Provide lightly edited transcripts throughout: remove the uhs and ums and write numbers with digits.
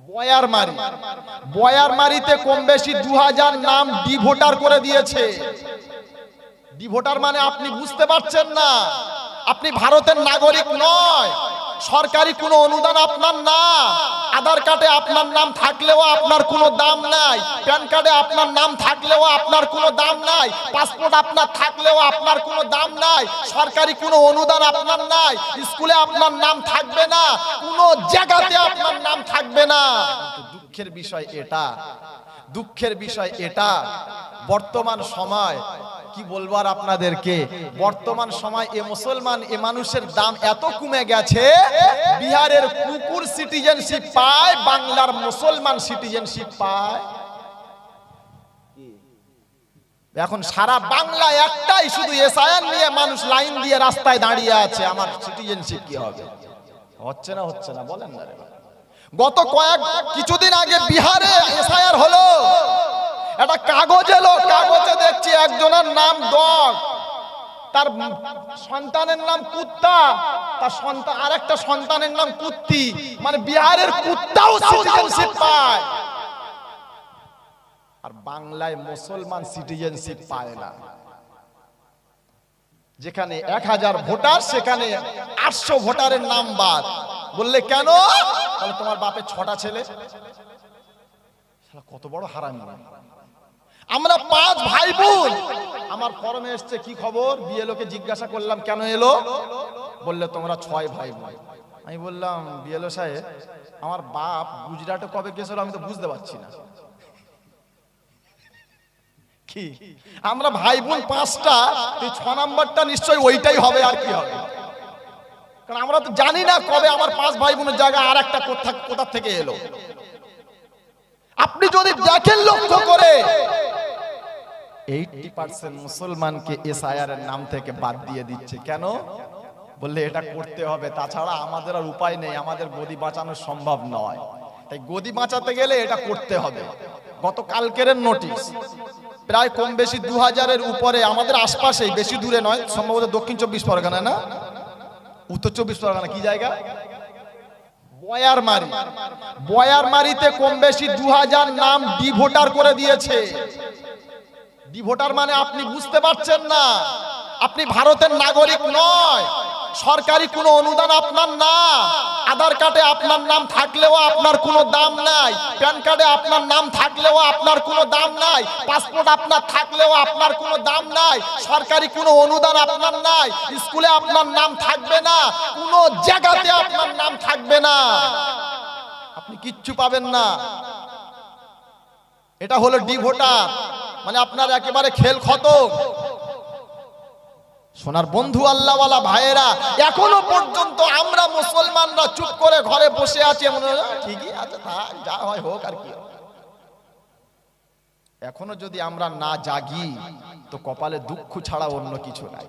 বয়ারমারি, বয়ারমারিতে কম বেশি 2000 নাম ডিভোটার করে দিয়েছে। ডিভোটার মানে আপনি বুঝতে পারছেন না, আপনি ভারতের নাগরিক নয়, সরকারি কোনো অনুদান আপনার না, আধার কার্ডে আপনার নাম থাকলেও আপনার কোনো দাম নাই, প্যান কার্ডে আপনার নাম থাকলেও আপনার কোনো দাম নাই, পাসপোর্ট আপনার থাকলেও আপনার কোনো দাম নাই, সরকারি কোনো অনুদান আপনার নাই, স্কুলে আপনার নাম থাকবে না, কোনো জায়গাতে আপনার নাম থাকবে না। দুঃখের বিষয় এটা, দুঃখের বিষয় এটা, বর্তমান সময় কি বলবো আর আপনাদেরকে, বর্তমান সময় এ মুসলমান এ মানুষের দাম এত কমে গেছে, বিহারের কুকুর সিটিজেনশিপ পায়, বাংলার মুসলমান সিটিজেনশিপ পায়। এখন সারা বাংলা একটাই শুধু এসআইআর নিয়ে মানুষ লাইন দিয়ে রাস্তায় দাঁড়িয়ে আছে, আমার সিটিজেনশিপ কি হবে? হচ্ছে না, হচ্ছে না, বলেন না রে। গত কিছুদিন আগে বিহারে এসআইআর হলো, একটা কাগজ এলো, কাগজে দেখছি একজনের নাম ডগ, তার সন্তানের নাম কুত্তা, তার সন্তান আরেকটা সন্তানের নাম কুত্তি, মানে বিহারের কুত্তাও সিটিজেনশিপ পায়, আর বাংলায় মুসলমান সিটিজেনশিপ পায় না। যেখানে 1000 ভোটার সেখানে 800 ভোটারের নাম বাদ। বললে কেন? তাহলে তোমার বাপের 6টা ছেলে, কত বড় হারামি। আমরা 5 ভাই বোন, আমার ফর্মে এসছে কি খবর, বিএলওকে জিজ্ঞাসা করলাম কেন এলো, বললে তোমরা 6 ভাই বোন। আমি বললাম বিএলও সাহেব, আমার বাপ গুজরাটে কবে গেছিল আমি তো বুঝতে পারছি না। কি আমরা ভাই বোন 5টা, 6 নাম্বারটা নিশ্চয়ই ওইটাই হবে, আর কি হবে? কারণ আমরা তো জানি না কবে আমার 5 ভাই বোনের জায়গায় আর একটা কোথা থেকে এলো। আপনি যদি দেখেন লক্ষ্য করে 80% মুসলমানকে এসআইআর এর নাম থেকে বাদ দিয়ে দিচ্ছে। কেন? বললে এটা করতে হবে, তাছাড়া আমাদের আর উপায় নেই, আমাদের গদি বাঁচানো সম্ভব নয়, তাই গদি বাঁচাতে গেলে এটা করতে হবে। গত কালকের নোটিশ, প্রায় কম বেশি 2000-এর উপরে আমাদের আশপাশেই, বেশি দূরে নয়, সম্ভবত দক্ষিণ 24 পরগনা না উত্তর 24 পরগনা, কি জায়গা? বয়ারমারি, বয়ারমারিতে কম বেশি 2000 নাম ডিভোটার করে দিয়েছে। ডিভোটার মানে আপনি বুঝতে পারছেন না, আপনি ভারতের নাগরিক নয়, সরকারি কোনো অনুদান আপনার না, আধার কার্ডে আপনার নাম থাকলেও আপনার কোনো দাম নাই, প্যান কার্ডে আপনার নাম থাকলেও আপনার কোনো দাম নাই, পাসপোর্ট আপনার থাকলেও আপনার কোনো দাম নাই, সরকারি কোনো অনুদান আপনার নাই, স্কুলে আপনার নাম থাকবে না, কোনো জায়গাতে আপনার নাম থাকবে না, আপনি কিচ্ছু পাবেন না। এটা হলো ডিভোটার, মানে আপনার একেবারে খেল খতম। সোনার বন্ধু আল্লাহওয়ালা ভাইয়েরা, এখনো পর্যন্ত আমরা মুসলমানরা চুপ করে ঘরে বসে আছি, মনে হয় ঠিকই আছে, থাক, যা হয় হোক, আর কি। এখনো যদি আমরা না জাগি তো কপালে দুঃখ ছাড়া অন্য কিছু নাই।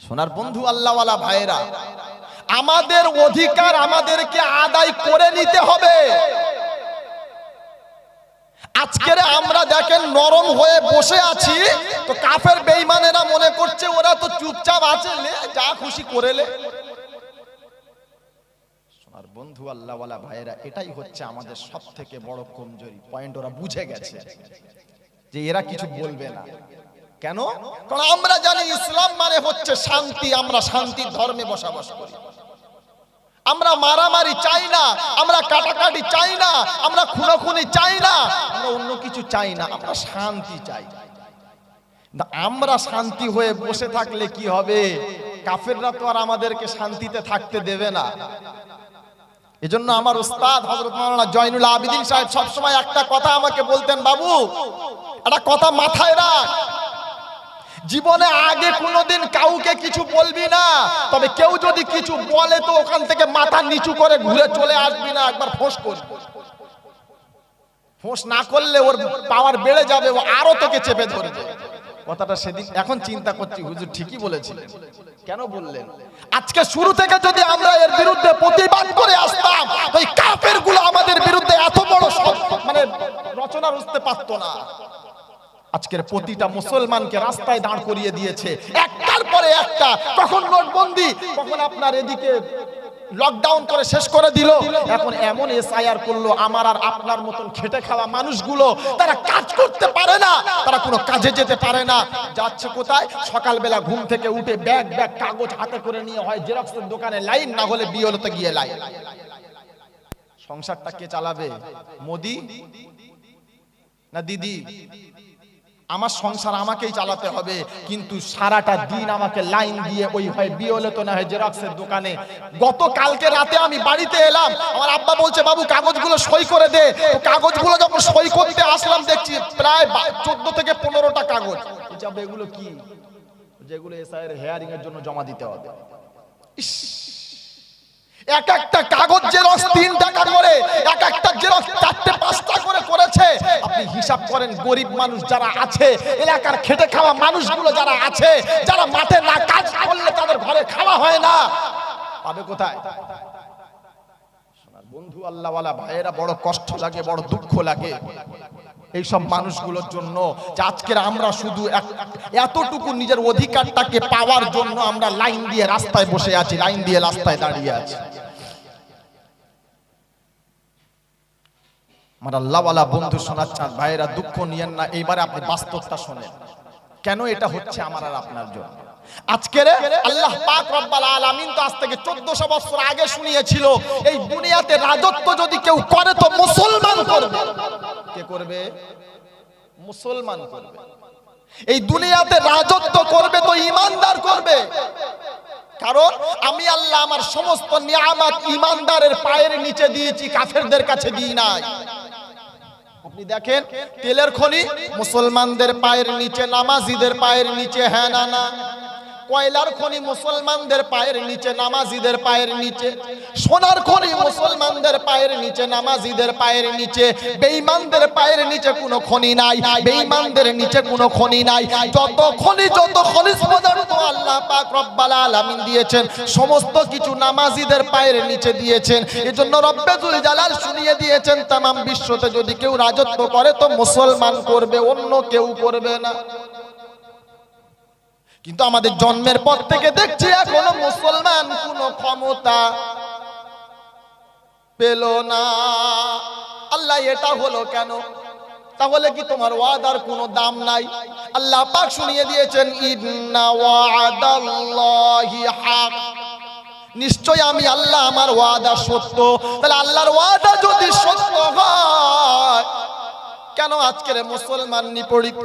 সোনার বন্ধু আল্লাহওয়ালা ভাইয়েরা, আমাদের অধিকার আমাদেরকে আদায় করে নিতে হবে। আজকের আমরা দেখেন নরম হয়ে বসে আছি, তো কাফের বেঈমানেরা মনে করছে ওরা তো চুপচাপ আছে, যা খুশি করেলে। সোনার বন্ধু আল্লাহওয়ালা ভাইয়েরা, এটাই হচ্ছে আমাদের সব থেকে বড় কমজোরি পয়েন্ট। ওরা বুঝে গেছে যে এরা কিছু বলবে না। কেন? কারণ আমরা জানি ইসলাম মানে হচ্ছে শান্তি, আমরা শান্তির ধর্মে বসবাস করি, আমরা মারামারি চাই না, আমরা কাটাকাটি চাই না, আমরা খুনোখুনি চাই না, আমরা অন্য কিছু চাই না, আমরা শান্তি চাই। আমরা শান্তি হয়ে বসে থাকলে কি হবে? কাফেররা তো আর আমাদেরকে শান্তিতে থাকতে দেবে না। এজন্য আমার উস্তাদ হযরত মাওলানা জয়নুল আবেদিন সাহেব সবসময় একটা কথা আমাকে বলতেন, বাবু একটা কথা মাথায় রাখ, জীবনে আগে কোনোদিন কাউকে কিছু বলবি না, তবে কেউ যদি কিছু বলে তো ওখান থেকে মাথা নিচু করে ঘুরে চলে আসবি না, একবার ফোঁস করবি। ফোঁস না করলে ওর পাওয়ার বেড়ে যাবে, ও আরো তোকে চেপে ধরবে। কথাটা সেদিন, এখন চিন্তা করছি হুজুর ঠিকই বলেছিলেন। কেন বললেন? আজকে শুরু থেকে যদি আমরা এর বিরুদ্ধে প্রতিবাদ করে আসতাম, ওই কাফেরগুলো আমাদের বিরুদ্ধে এত বড় মানে রচনা রচতে পারতো না। আজকের প্রতিটা মুসলমানকে রাস্তায় দাঁড় করিয়ে দিয়েছে, একটার পরে একটা, কখন নোটবন্দি, কখন আপনার এদিকে লকডাউন করে শেষ করে দিল। এখন এমন এসআইআর করলো, আমার আর আপনার মতন খেটে খাওয়া মানুষগুলো তারা কাজ করতে পারে না, তারা কোনো কাজে যেতে পারে না। যাচ্ছে কোথায়? সকালবেলা ঘুম থেকে উঠে ব্যাগ ব্যাগ কাগজ হাতে করে নিয়ে হয় জেরক্সের দোকানে লাইন, না হলে বিওলতে গিয়ে লাইন। সংসারটা কে চালাবে? মোদি না দিদি? আমার সংসার আমাকেই চালাতে হবে, কিন্তু সারাটা দিন আমাকে লাইন দিয়ে ওই হয় বিওলে তো না হয় জেরক্সের দোকানে। গতকালকে রাতে আমি বাড়িতে এলাম, আমার আব্বা বলছে বাবু কাগজগুলো সই করে দে। কাগজগুলো যখন সই করতে আসলাম দেখছি প্রায় 14 থেকে 15টা কাগজ। এগুলো কি? যেগুলো এসআইয়ের হেয়ারিং এর জন্য জমা দিতে হবে। এক একটা কাগজ জেরক্স 3 টাকা করে, এক একটা জেরক্স 4-5টা করে করেছে। আপনি হিসাব করেন গরিব মানুষ যারা আছে, এলাকার খেটে খাওয়া মানুষগুলো যারা আছে, যারা মাঠে না কাজ করলে তাদের ঘরে খাওয়া হয় না, পাবে কোথায়? সোনার বন্ধু আল্লাহওয়ালা ভাইয়েরা, বড় কষ্ট লাগে, বড় দুঃখ লাগে এই সব মানুষগুলোর জন্য, যে আজকের আমরা শুধু এতটুকু নিজের অধিকারটাকে পাওয়ার জন্য আমরা লাইন দিয়ে রাস্তায় বসে আছি, লাইন দিয়ে রাস্তায় দাঁড়িয়ে আছি। আমার আল্লাহওয়ালা বন্ধু শোনাচ্ছেন ভাইয়েরা, দুঃখ নিয়েন না, এইবারে আপনি বাস্তবটা শোনেন কেন এটা হচ্ছে আমার আর আপনার জন্য। আজকের আল্লাহ পাক রব্বুল আলামিন তো আজ থেকে 1400 বছর আগে শুনিয়েছিল, এই দুনিয়াতে রাজত্ব যদি কেউ করে তো মুসলমান করবে। কে করবে? মুসলমান করবে। এই দুনিয়াতে রাজত্ব করবে তো ঈমানদার করবে। কারণ আমি আল্লাহ আমার সমস্ত নিয়ামত ঈমানদারের পায়ের নিচে দিয়েছি, কাফেরদের কাছে দিই নাই। আপনি দেখেন তেলের খনি মুসলমানদের পায়ের নিচে, নামাজিদের পায়ের নিচে, হ্যাঁ না না? কয়লার খনি মুসলমানদের পায়ের নিচে, নামাজিদের পায়ের নিচে। সোনার খনি মুসলমানদের পায়ের নিচে, নামাজিদের পায়ের নিচে। বেঈমানদের পায়ের নিচে কোনো খনি নাই, বেঈমানদের নিচে কোনো খনি নাই। যত খনিজ পদার্থ আল্লাহ পাক রব্বুল আলামিন দিয়েছেন, সমস্ত কিছু নামাজিদের পায়ের নিচে দিয়েছেন। এজন্য রব্বুল জালাল শুনিয়ে দিয়েছেন, তামাম বিশ্বতে যদি কেউ রাজত্ব করে তো মুসলমান করবে, অন্য কেউ করবে না। কিন্তু আমাদের জন্মের পর থেকে দেখছি এখনো মুসলমান কোনো ক্ষমতা পেল না। আল্লাহ এটা হলো কেন? তাহলে কি তোমার ওয়াদার কোনো দাম নাই? আল্লাহ পাক শুনিয়ে দিয়েছেন, ইন্না ওয়াদাল্লাহি হক, নিশ্চয় আমি আল্লাহ আমার ওয়াদা সত্য। তাহলে আল্লাহর ওয়াদা যদি সত্য হয়, কেন আজকের মুসলমান নিপীড়িত?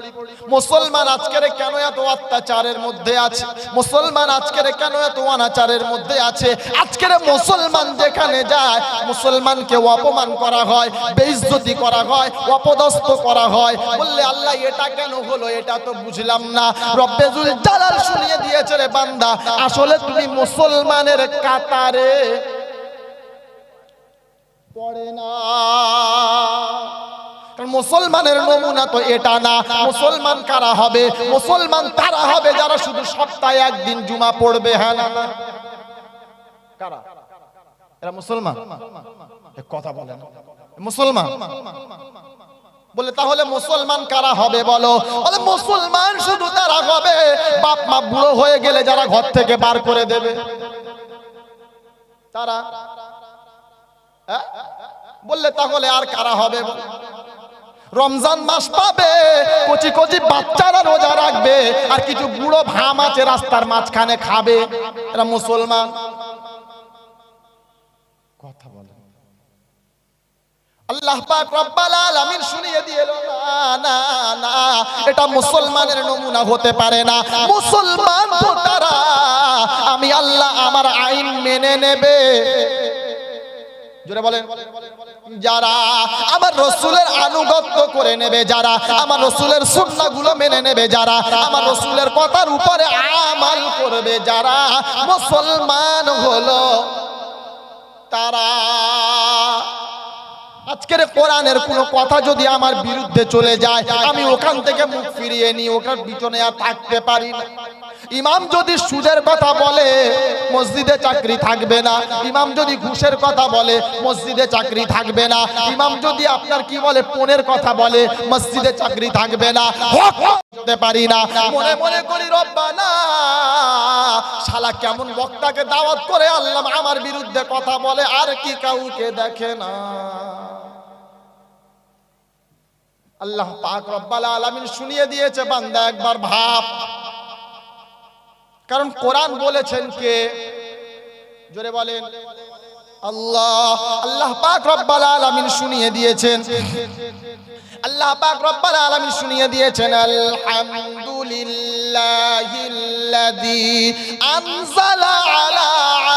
মুসলমান আজকের কেন এত অত্যাচারের মধ্যে আছে? মুসলমান আজকের কেন এত অনাচারের মধ্যে আছে? আজকের মুসলমান যেখানে যায় মুসলমানকে অপমান করা হয়, বেইজ্জতি করা হয়, অপদস্থ করা হয়। বললে আল্লাহ এটা কেন হলো? এটা তো বুঝলাম না। রব্বুল জালাল শুনিয়ে দিয়েছে, রে বান্দা, আসলে তুমি মুসলমানের কাতারে পড়ে না। মুসলমানের নমুনা তো এটা না। মুসলমান কারা হবে? মুসলমান তারা হবে যারা শুধু সপ্তাহে একদিন জুমা পড়বে, হ্যাঁ না? কারা এরা মুসলমান? কথা বলেন, মুসলমান বলে তাহলে মুসলমান কারা হবে বলো? বলে মুসলমান শুধু তারা হবে বাপ মা বুড়ো হয়ে গেলে যারা ঘর থেকে বার করে দেবে তারা। বললে তাহলে আর কারা হবে? রমজান মাস পাবে, কচি কচি বাচ্চারা রোজা রাখবে, আর কিছু বুড়ো ভাম আছে রাস্তার মাঝখানে খাবে, এরা মুসলমান? কথা বলে আল্লাহ পাক রব্বুল আলামিন শুনিয়ে দিল, না না না, এটা মুসলমানের নমুনা হতে পারে না। মুসলমান তো তারা আমি আল্লাহ আমার আইন মেনে নেবে, জোরে বলেন, যারা আমার রাসূলের আনুগত্য করে নেবে, যারা আমার রাসূলের সুন্নাহগুলো মেনে নেবে, যারা আমার রাসূলের কথার উপরে আমল করবে, যারা মুসলমান হলো তারা। আজকের কোরআনের কোনো কথা যদি আমার বিরুদ্ধে চলে যায়, আমি ওখান থেকে মুখ ফিরিয়ে নিই, ওটার পিছনে আর থাকতে পারি না। ইমাম যদি সুদের কথা বলে মসজিদে চাকরি থাকবে না, ইমাম যদি ঘুষের কথা বলে মসজিদে চাকরি থাকবে না, ইমাম যদি আপনার কি বলে পনের কথা বলে মসজিদে চাকরি থাকবে না। হতে পারি না, মনে মনে করি রব্বানা শালা কেমন বক্তাকে দাওয়াত করে আল্লাহ আমার বিরুদ্ধে কথা বলে, আর কি কাউকে দেখে না। আল্লাহ পাক রব্বুল আলামিন শুনিয়ে দিয়েছে বান্দা একবার ভাব, কারণ কোরআন বলেছেন কে? জোরে বলেন আল্লাহ। আল্লাহ পাক রব্বুল আলামিন শুনিয়ে দিয়েছেন, আল্লাহ পাক রব্বুল আলামিন শুনিয়ে দিয়েছেন আলহামদুলিল্লাহিল্লাযী আনজালা আলা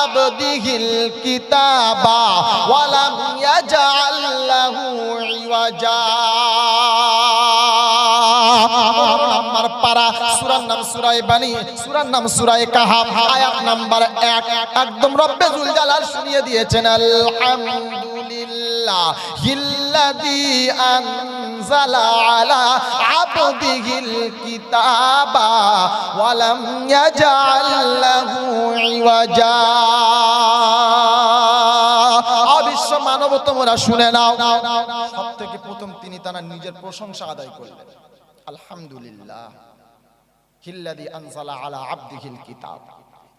আবদিহিল কিতাবা ওয়া লাম ইয়াজআল লাহু ইওয়াজা। নাম্বার পারা, সূরার নাম সূরা বানী, সূরার নাম সূরা কাহাফ, আয়াত নাম্বার 1। একদম রব্বে যুল জালাল শুনিয়ে দিয়েছেন আলহামদুলিল্লাহিল্লাযী আনজালা আলা আবদিহিল কিতাবা ওয়া লাম ইয়াজআল লাহু ইওয়াজা। অবিশ্ব মানব তোমরা শুনে নাও, সবথেকে প্রথম তিনি তার নিজের প্রশংসা আদায় করলেন, আলহামদুলিল্লাহ হিল্লাযী আনজালা আলা আবদিহিল কিতাব।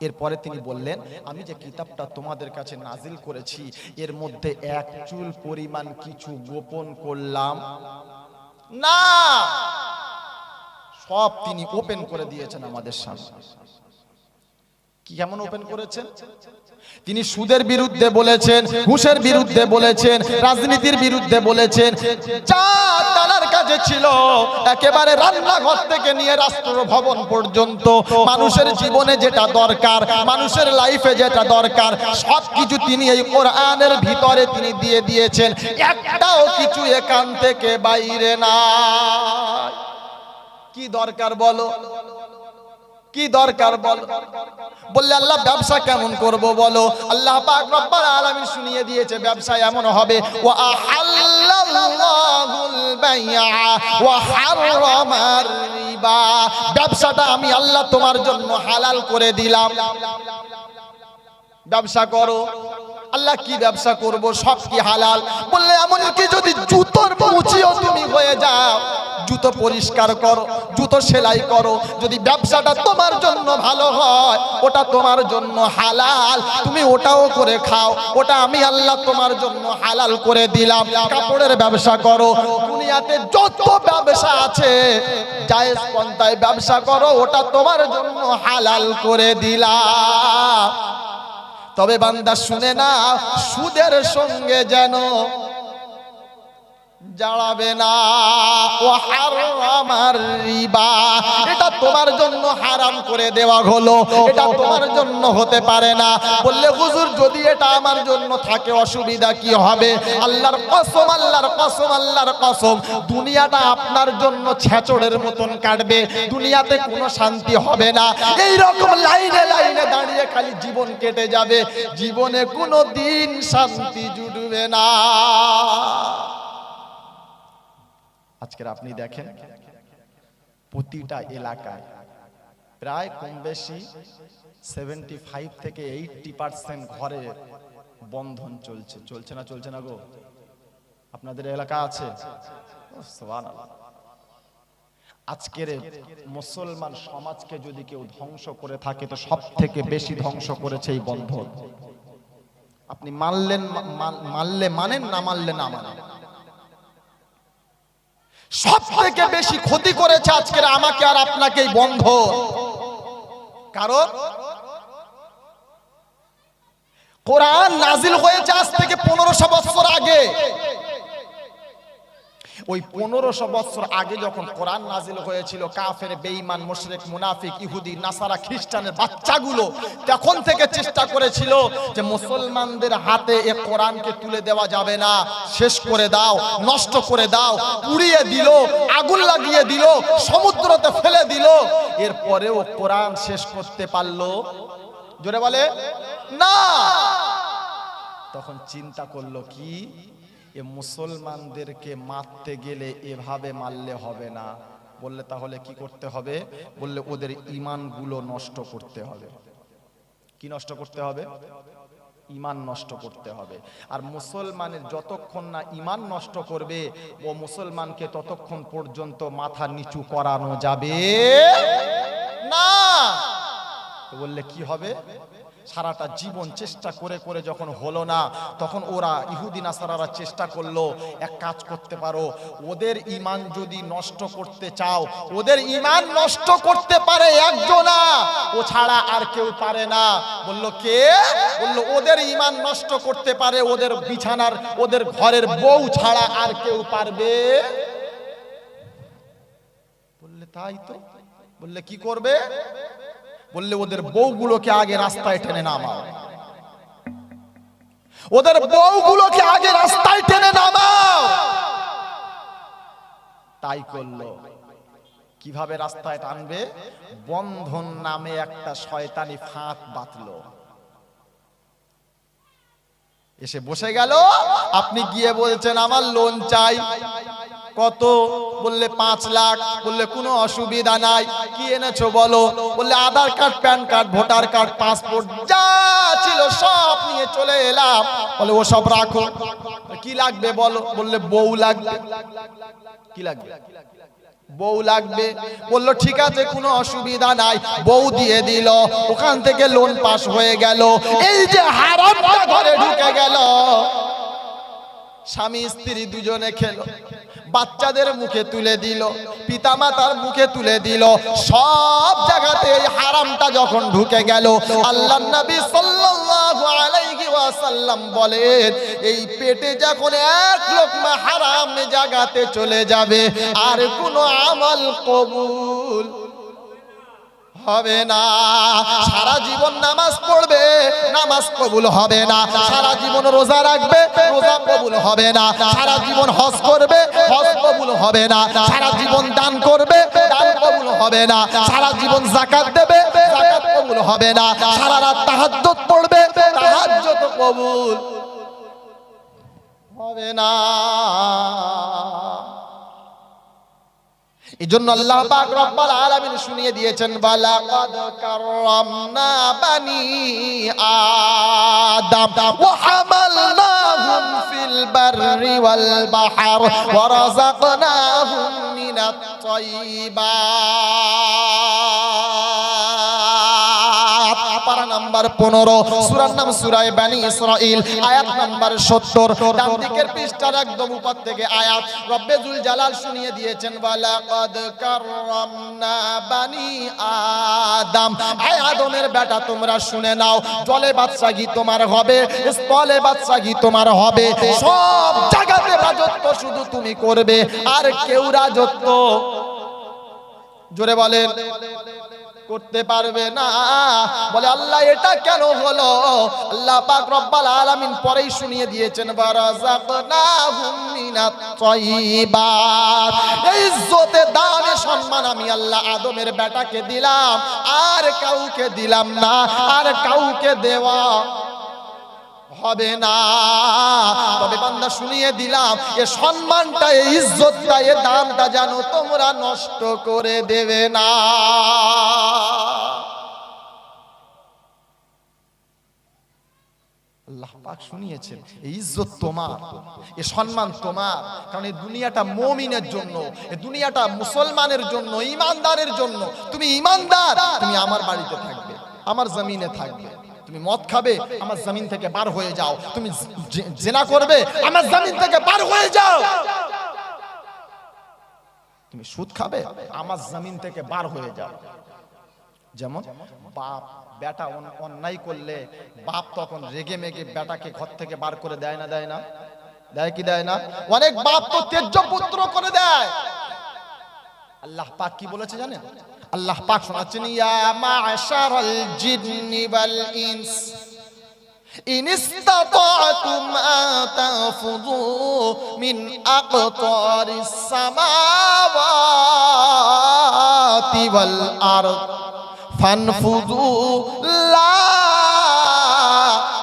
এরপরে তিনি বললেন আমি যে কিতাবটা তোমাদের কাছে নাজিল করেছি এর মধ্যে এক চুল পরিমাণ কিছু গোপন করলাম না, সব তিনি ওপেন করে দিয়েছেন আমাদের সামনে। কি কেমন ওপেন করেছেন? তিনি সুদের বিরুদ্ধে বলেছেন, ঘুষের বিরুদ্ধে বলেছেন, রাজনীতির বিরুদ্ধে বলেছেন, যা তার কাছে ছিল একেবারে রান্নাঘর থেকে নিয়ে রাষ্ট্র ভবন পর্যন্ত মানুষের জীবনে যেটা দরকার, মানুষের লাইফে যেটা দরকার সবকিছু তিনি এই কোরআনের ভিতরে তিনি দিয়ে দিয়েছেন, একটাও কিছু এখান থেকে বাইরে না। কি দরকার বলো, কি দরকার বলো? বললে আল্লাহ ব্যবসা কেমন করব বলো? আল্লাহ পাক রব্বুল আলামিন শুনিয়ে দিয়েছে ব্যবসা এমন হবে ওয়া আহাল্লাল্লাহুল বাই'a ওয়া হারামার রিবা। ব্যবসাটা আমি আল্লাহ তোমার জন্য হালাল করে দিলাম, ব্যবসা করো। আল্লাহ কি ব্যবসা করব? সব কি হালাল। বললে এমন কি যদি জুতোর মুচিও তুমি হয়ে যাও, জুতো পরিষ্কার করো, জুতো সেলাই করো, যদি ব্যবসাটা তোমার জন্য ভালো হয় ওটা তোমার জন্য হালাল, তুমি ওটাও করে খাও, ওটা আমি আল্লাহ তোমার জন্য হালাল করে দিলাম। কাপড়ের ব্যবসা করো, দুনিয়াতে যত ব্যবসা আছে জায়েজ পন্থায় ব্যবসা করো, ওটা তোমার জন্য হালাল করে দিলাম। তবে বান্দা শুনে না, সুদের সঙ্গে যেন জড়াবে না। ও হারামার রিবা, এটা তোমার জন্য হারাম করে দেওয়া হলো, এটা তোমার জন্য হতে পারে না। বললে হুজুর যদি এটা আমার জন্য থাকে অসুবিধা কি হবে? আল্লাহর কসম, আল্লাহর কসম, আল্লাহর কসম, দুনিয়াটা আপনার জন্য ছেচড়ের মতন কাটবে, দুনিয়াতে কোনো শান্তি হবে না। এই রকম লাইনে লাইনে দাঁড়িয়ে খালি জীবন কেটে যাবে, জীবনে কোনো দিন শান্তি জুটবে না। আজকের আপনি দেখেন প্রতিটা এলাকায় প্রায় কম বেশি 75 থেকে 80% ঘরে বন্ধন চলছে। চলছে না? চলছে না গো? আপনাদের এলাকা আছে? সুবহানাল্লাহ। আজকের মুসলমান সমাজকে যদি কেউ ধ্বংস করে থাকে তো সব থেকে বেশি ধ্বংস করেছে এই বন্ধন। আপনি মানলে মানেন, না মানলে না মানেন। সব থেকে বেশি ক্ষতি করেছে আজকের আমাকে আর আপনাকে এই বন্ধন। কারণ কোরআন নাজিল হয়েছে আজ থেকে 1500 বছর আগে। ওই 1500 বছর আগে যখন কোরআন নাজিল হয়েছিল, কাফের, বেঈমান, মুশরিক, মুনাফিক, ইহুদি, নাসারা, খ্রিস্টানের বাচ্চাগুলো তখন থেকে চেষ্টা করেছিল যে মুসলমানদের হাতে এই কোরআনকে তুলে দেওয়া যাবে না, শেষ করে দাও, নষ্ট করে দাও, পুড়িয়ে দিল, আগুন লাগিয়ে দিল, সমুদ্রতে ফেলে দিল। এরপরেও কোরআন শেষ করতে পারলো? জোরে বলে না। তখন চিন্তা করলো কি, এ মুসলমানদেরকে মারতে গেলে এভাবে মারলে হবে না, বললে তাহলে কি করতে হবে? বললে ওদের ঈমানগুলো নষ্ট করতে হবে। কি নষ্ট করতে হবে? ঈমান নষ্ট করতে হবে। আর মুসলমানের যতক্ষণ না ঈমান নষ্ট করবে, ও মুসলমানকে ততক্ষণ পর্যন্ত মাথা নিচু করানো যাবে না। বললে কি হবে? সারাটা জীবন চেষ্টা করে করে যখন হলো না, তখন ওরা ইহুদি নাসারারা চেষ্টা করলো, এক কাজ করতে পারো, ওদের ঈমান যদি নষ্ট করতে চাও, ওদের ঈমান নষ্ট করতে পারে একজনা, ও ছাড়া আর কেউ পারে না। বলল কে? বলল ওদের ঈমান নষ্ট করতে পারে ওদের বিছানার, ওদের ঘরের বউ ছাড়া আর কেউ পারবে? বললে তাই তো। বললে কি করবে? বললে ওদের বউগুলোকে আগে রাস্তায় টেনে নামাও, ওদের বউগুলোকে আগে রাস্তায় টেনে নামাও। তাই করলো। কিভাবে রাস্তায় টানবে? বন্ধন নামে একটা শয়তানি ফাঁদ বাঁধলো, এসে বসে গেল। আপনি গিয়ে বলছেন আমার লোন চাই। কত? বললে 5 লাখ। বললে কোনো অসুবিধা নাই, কি এনেছো বলো? বললে Aadhaar card, PAN card, voter card, passport, যা ছিল সব নিয়ে চলে এলাম। বলে ও সব রাখো। কি লাগবে বলো? বললে বউ লাগবে। কি লাগবে? বউ লাগবে। বললো ঠিক আছে, কোনো অসুবিধা নাই, বউ দিয়ে দিল। ওখান থেকে লোন পাস হয়ে গেল। এই যে হারামটা ঘরে ঢুকে গেল, স্বামী স্ত্রী দুজনে খেলো, বাচ্চাদের মুখে তুলে দিল, পিতামাতার মুখে তুলে দিল, সব জায়গাতে এই হারামটা যখন ঢুকে গেল, আল্লাহর নবী সাল্লাল্লাহু আলাইহি ওয়াসাল্লাম বলেন, এই পেটে যখন এক লোকমা হারাম জায়গাতে চলে যাবে, আর কোনো আমল কবুল হবে না। সারা জীবন নামাজ পড়বে, নামাজ কবুল হবে না। সারা জীবন রোজা রাখবে, রোজা কবুল হবে না। সারা জীবন হজ করবে, হজ কবুল হবে না। সারা জীবন দান করবে, দান কবুল হবে না। সারা জীবন যাকাত দেবে, যাকাত কবুল হবে না। সারা রাত তাহাজ্জুদ পড়বে, তাহাজ্জুদ কবুল হবে না। এজন্য আল্লাহ পাক রব্বুল আলামিন শুনিয়ে দিয়েছেন, ওয়ালাকাদ কাররামনা বানি আদম ওয়া হামালনাহুম ফিল বাররি ওয়াল বাহর ওয়া রাযাকনাহুম মিনাত তাইয়্যিবাত। পারা নাম্বার 15, সূরার নাম সূরা বানি ইসরাঈল, আয়াত নাম্বার 70। ডান দিকের পৃষ্ঠার একদম উপর থেকে আয়াত রব্বে যুল জালাল শুনিয়ে দিয়েছেন, ওয়ালাকাদ কাররামনা বানি আদম। আয় আদমের বেটা, তোমরা শুনে নাও, জলে বাদশাহী তোমার হবে, স্থলে বাদশাহী তোমার হবে, সব জায়গাতে রাজত্ব শুধু তুমি করবে, আর কেউ রাজত্ব, জোরে বলেন, করতে পারবে না। বলে আল্লাহ এটা কেন হলো? আল্লাহ পাক রব্বুল আলামিন পরেই শুনিয়ে দিয়েছেন, বারাযাকনাহুম মিনাত তাইয়্যিবাত। এই ইজ্জতে দানে সম্মান আমি আল্লাহ আদমের বেটাকে দিলাম, আর কাউকে দিলাম না, আর কাউকে দেওয়া হবে না। তবে বান্দা শুনিয়ে দিলাম, এ সম্মানটা, এই ইজ্জতটা, এ দামটা জানো তোমরা নষ্ট করে দেবে না। আল্লাহ পাক শুনিয়েছেন, এই ইজ্জত তোমার, এ সম্মান তোমার। কারণ এই দুনিয়াটা মুমিনের জন্য, এই দুনিয়াটা মুসলমানের জন্য, ঈমানদারের জন্য। তুমি ঈমানদার, তুমি আমার বাড়িতে থাকবে, আমার জমিনে থাকবে। তুমি মদ খাবে, আমার জমিন থেকে বার হয়ে যাও। তুমি জিনা করবে, আমার জমিন থেকে বার হয়ে যাও। তুমি সুদ খাবে, আমার জমিন থেকে বার হয়ে যাও। যেমন বাপ বেটা অন্যায় করলে বাপ তখন রেগে মেগে বেটাকে ঘর থেকে বার করে দেয় না? দেয় না? দেয় কি দেয় না? অনেক বাপ তো তেজ্য পুত্র করে দেয়। আল্লাহ পাক কি বলেছে জানেন? আল্লাহ পাক শোনাচ্ছেন, ইয়া মা'শারাল জিন্নি ওয়াল ইনস ইন ইসতাতা'তুম আন তানফুযু মিন আকতারিস সামাওয়াতি ওয়াল আরদ ফানফুযু লা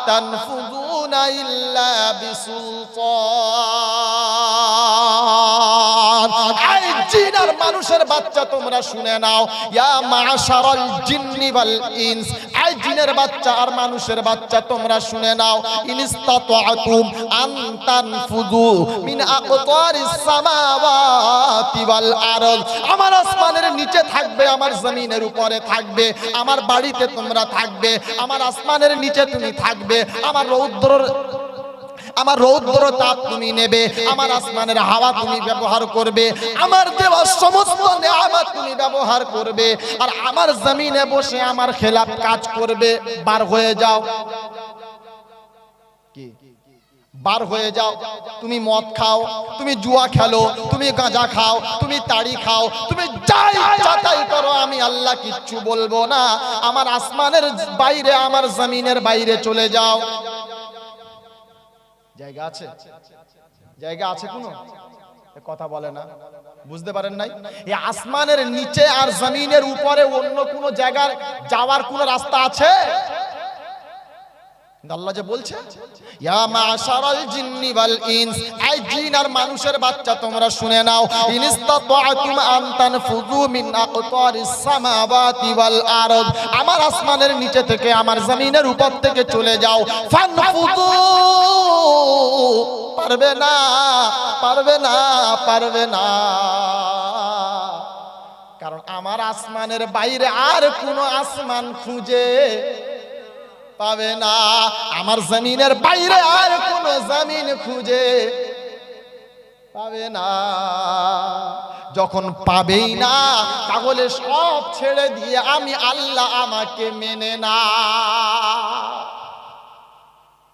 তানফুযুনা ইল্লা বিসুলতান। এই জিনা আর মানুষের বাচ্চা তোমরা শুনে নাও, ইয়া মাশারাল জিন্নি ওয়াল ইনস, এই জিনের বাচ্চা আর মানুষের বাচ্চা তোমরা শুনে নাও, ইনস্তাতাতুম আন তানফুযু মিন আকতারিস সামাওয়াতি ওয়াল আরদ, আমার আসমানের নিচে থাকবে, আমার জমিনের উপরে থাকবে, আমার বাড়িতে তোমরা থাকবে, আমার আসমানের নিচে তুমি থাকবে, আমার রৌদ্র তাপ তুমি নেবে, আমার আসমানের হাওয়া তুমি ব্যবহার করবে, আমার দেওয়া সমস্ত নেয়ামত তুমি ব্যবহার করবে, আর আমার জমিনে বসে আমার খেলাফ কাজ করবে। বার হয়ে যাও, কি বার হয়ে যাও। তুমি মদ খাও, তুমি জুয়া খেলো, তুমি গাঁজা খাও, তুমি তাড়ি খাও, তুমি যাই চাতাই করো, আমি আল্লাহ কিচ্ছু বলবো না। আমার আসমানের বাইরে, আমার জমিনের বাইরে চলে যাও। জায়গা আছে? জায়গা আছে কোনো? কথা বলে না, বুঝতে পারেন নাই? এই আসমানের নিচে আর জমিনের উপরে অন্য কোনো জায়গার যাওয়ার কোনো রাস্তা আছে? আল্লাহ যে বলছে, ইয়া মাশারাল জিন্নি ওয়াল ইনস, এই জিন আর মানুষের বাচ্চা তোমরা শুনে নাও, ইনস্তাতাতুম আন তানফুযু মিন আকতারিস সামাওয়াতি ওয়াল আরদ, আমার আসমানের নিচে থেকে আমার জমিনের উপর থেকে চলে যাও। ফানফুযু, পারবে না, পারবে না, পারবে না, কারণ আমার আসমানের বাইরে আর কোনো আসমান খুঁজে পাবে না, আমার জমিনের বাইরে আর কোনো জমিন খুঁজে পাবে না। যখন পাবেই না, তাহলে সব ছেড়ে দিয়ে আমি আল্লাহ আমাকে মেনে না।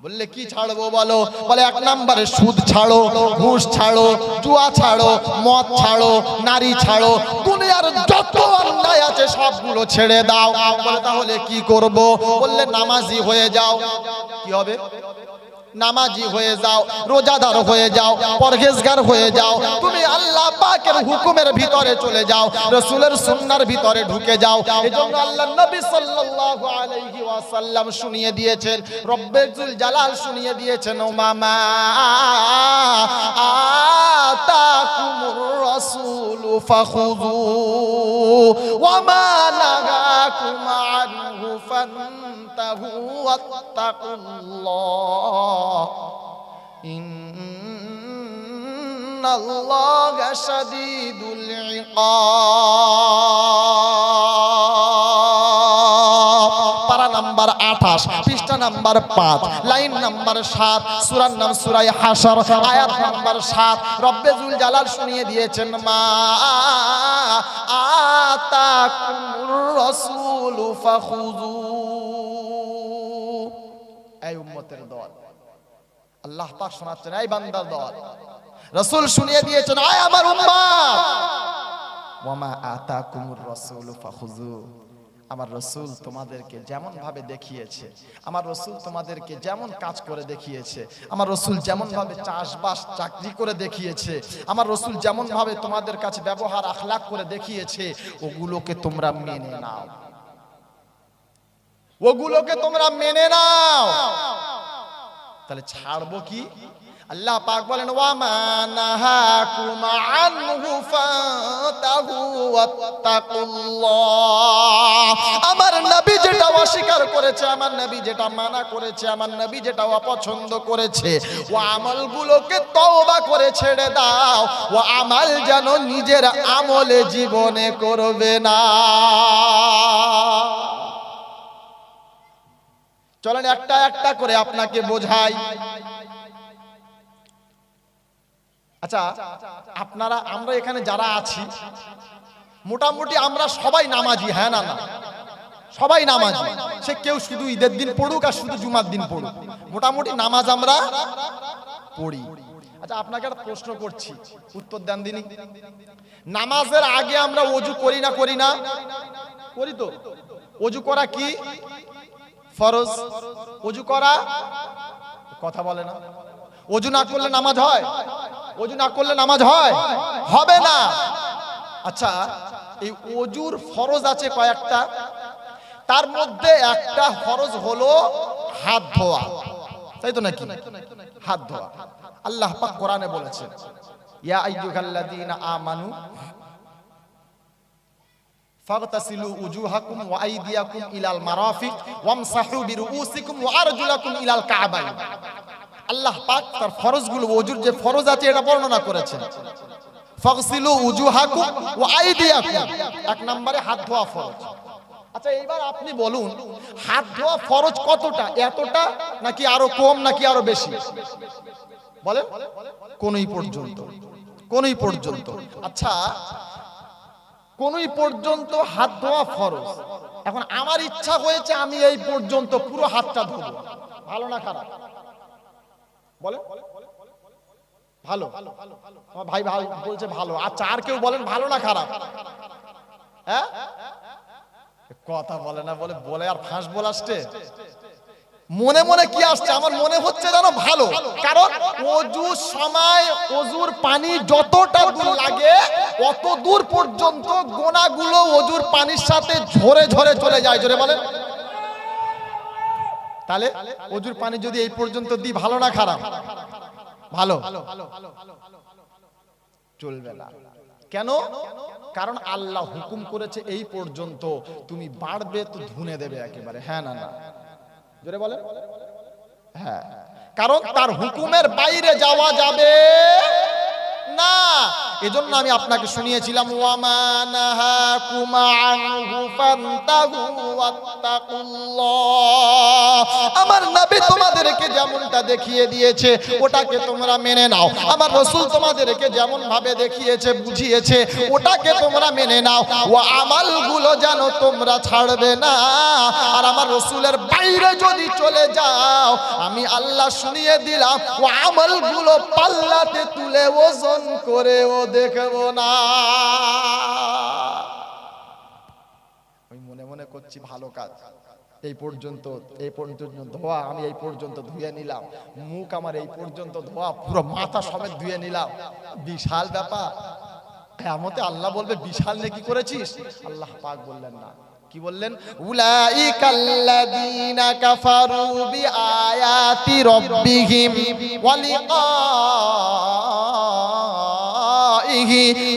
বললে কি ছাড়বো বলো? বলে এক নম্বরে সুদ ছাড়ো, ঘুষ ছাড়ো, জুয়া ছাড়ো, মদ ছাড়ো, নারী ছাড়ো, দুনিয়ার যত অন্যায় আছে সবগুলো ছেড়ে দাও। বলে তাহলে কি করব? বললে নামাজি হয়ে যাও। কি হবে? নামাজি হয়ে যাও, রোজাদার হয়ে যাও, পরহেজগার হয়ে যাও, তুমি আল্লাহ পাকের হুকুমের ভিতরে চলে যাও, রাসূলের সুন্নাহর ভিতরে ঢুকে যাও। এজন্য আল্লাহর নবী সাল্লাল্লাহু আলাইহি ওয়াসাল্লাম শুনিয়ে দিয়েছেন, রব্বুল জালাল শুনিয়ে দিয়েছেন, ওমামা আতাকুমুর রাসূলু ফাখুযু ওয়ামা নাহাকুম আনহু ফান্তাহু ওয়াত্তাকুল্লাহ ইন্নাল্লাহা শাদীদুল ইকাব। পারা নাম্বার 28, পৃষ্ঠা নাম্বার 5, লাইন নাম্বার 7, সূরার নাম সূরা হাশর, আয়াত নাম্বার 7। রব্বুল জালাল শুনিয়ে দিয়েছেন, মা আতাকুমুর রাসূলু ফাখুযু। এই উম্মতের দল, আল্লাহ পাক শোনাচ্ছেন, এই বান্দার দল, রাসূল শুনিয়ে দিয়েছেন, আয় আমার উম্মত, ওয়ামা আতাকুমুর রাসূলু ফাখুযু। আমার রাসূল তোমাদেরকে যেমন ভাবে দেখিয়েছে, আমার রাসূল তোমাদেরকে যেমন কাজ করে দেখিয়েছে, আমার রাসূল যেমন ভাবে চাষবাস চাকরি করে দেখিয়েছে, আমার রাসূল যেমন ভাবে তোমাদের কাছে ব্যবহার আখলাক করে দেখিয়েছে, ওগুলোকে তোমরা মেনে নাও, ওগুলোকে তোমরা মেনে নাও। তাহলে ছাড়বো কি? আল্লাহ পাক বলেন, ওয়ামা নাহাকুম আনহু ফাতাহু ওয়াত্তাকুল্লাহ। আমার নবী যেটা অস্বীকার করেছে, আমার নবী যেটা মানা করেছে, আমার নবী যেটা অপছন্দ করেছে, ও আমলগুলোকে তওবা করে ছেড়ে দাও। ও আমল যেন নিজের আমলে জীবনে করবে না। চলেন একটা একটা করে আপনাকে বোঝাই। আচ্ছা, আপনারা, আমরা এখানে যারা আছি মোটামুটি আমরা সবাই নামাজি, হ্যাঁ না? না, সবাই নামাজি। সে কেউ শুধু ঈদের দিন পড়ুক আর শুধু জুমার দিন পড়ুক, মোটামুটি নামাজ আমরা পড়ি। আচ্ছা, আপনাকে একটা প্রশ্ন করছি, উত্তর দেন দিনি। নামাজের আগে আমরা ওযু করি না? করি না? করি তো। ওযু করা কি ফরজ? ওযু করা, কথা বলে না। ওযু না করলে নামাজ হয়? ওযু না করলে নামাজ হয়? হবে না। আচ্ছা, এই ওযুর ফরজ আছে কয়েকটা, তার মধ্যে একটা ফরজ হলো হাত ধোয়া, তাই তো নাকি? হাত ধোয়া। আল্লাহ পাক কোরআনে বলেছেন, ইয়া আইয়ুহাল্লাযীনা আমানু ফাগতাসিলু উজুহাকুম ওয়া আইদিয়াকুম ইলাল মারাফিক ওয়ামসাহু বিরুউসিকুম ওয়া আরজুলাকুম ইলাল কাবাইন। আল্লাহ পাক তার ফরজগুলো, ওযুর যে ফরজ আছে এটা বর্ণনা করেছেন। ফাগসিলু উজুহাকুম ওয়া আইদিয়াকুম, এক নম্বরে হাত ধোয়া ফরজ। আচ্ছা এইবার আপনি বলুন, হাত ধোয়া ফরজ কতটা? এতটা নাকি আরো কম নাকি আরো বেশি? বলেন। কোনই পর্যন্ত, কোনই পর্যন্ত। আচ্ছা কোনই পর্যন্ত হাত ধোয়া ফরজ। এখন আমার ইচ্ছা হয়েছে আমি এই পর্যন্ত পুরো হাতটা ধোবো, ভালো না খারাপ? বলেন। ভালো। আমার ভাই ভাই বলছে ভালো। আচ্ছা আর কেউ বলেন ভালো না খারাপ? হ্যাঁ কথা বলে না, বলে বলে আর ফাঁস বল আসছে। মনে মনে কি আসছে? আমার মনে হচ্ছে জানো ভালো, কারণ ওযুর সময় ওযুর পানি যতটা দূর লাগে অত দূর পর্যন্ত গোনাগুলো ওযুর পানির সাথে ঝরে ঝরে চলে যায়। জোরে বলেন। তাহলে ওযুর পানি যদি এই পর্যন্ত দিই, ভালো না খারাপ? ভালো। চলবে না। কেন? কারণ আল্লাহ হুকুম করেছে এই পর্যন্ত, তুমি বাড়বে তো ধুনে দেবে একেবারে। হ্যাঁ না না? জোরে বলেন। হ্যাঁ, কারণ তার হুকুমের বাইরে যাওয়া যাবে না। এজন্য আমি আপনাকে শুনিয়েছিলাম, ওয়ামা নাহাকুম আনহু ফান্তাহু ওয়াত্তাকুল্লাহ। আমার নবী তোমাদেরকে যেমনটা দেখিয়ে দিয়েছে ওটাকে তোমরা মেনে নাও। আমার রাসূল তোমাদেরকে যেমন ভাবে দেখিয়েছে বুঝিয়েছে ওটাকে তোমরা মেনে নাও। ও আমলগুলো যেন তোমরা ছাড়বে না। আর আমার রাসূলের বাইরে যদি চলে যাও, আমি আল্লাহ শুনিয়ে দিলাম, ও আমলগুলো পাল্লাতে তুলে ওজন করেও দেখবো না। আমি মনে মনে করছি ভালো কাজ, এই পর্যন্ত ধোয়া, আমি এই পর্যন্ত ধুয়ে নিলাম, মুখ আমার এই পর্যন্ত ধোয়া, পুরো মাথা সমেত ধুয়ে নিলাম, বিশাল ব্যাপার। কিয়ামতে আল্লাহ বলবে বিশাল নেকি করেছিস? আল্লাহ পাক বললেন না, কি বললেন? উলাইকাল্লাযীনা কাফারু বিআয়াতি রাব্বিহিম ওয়া লিকাইহি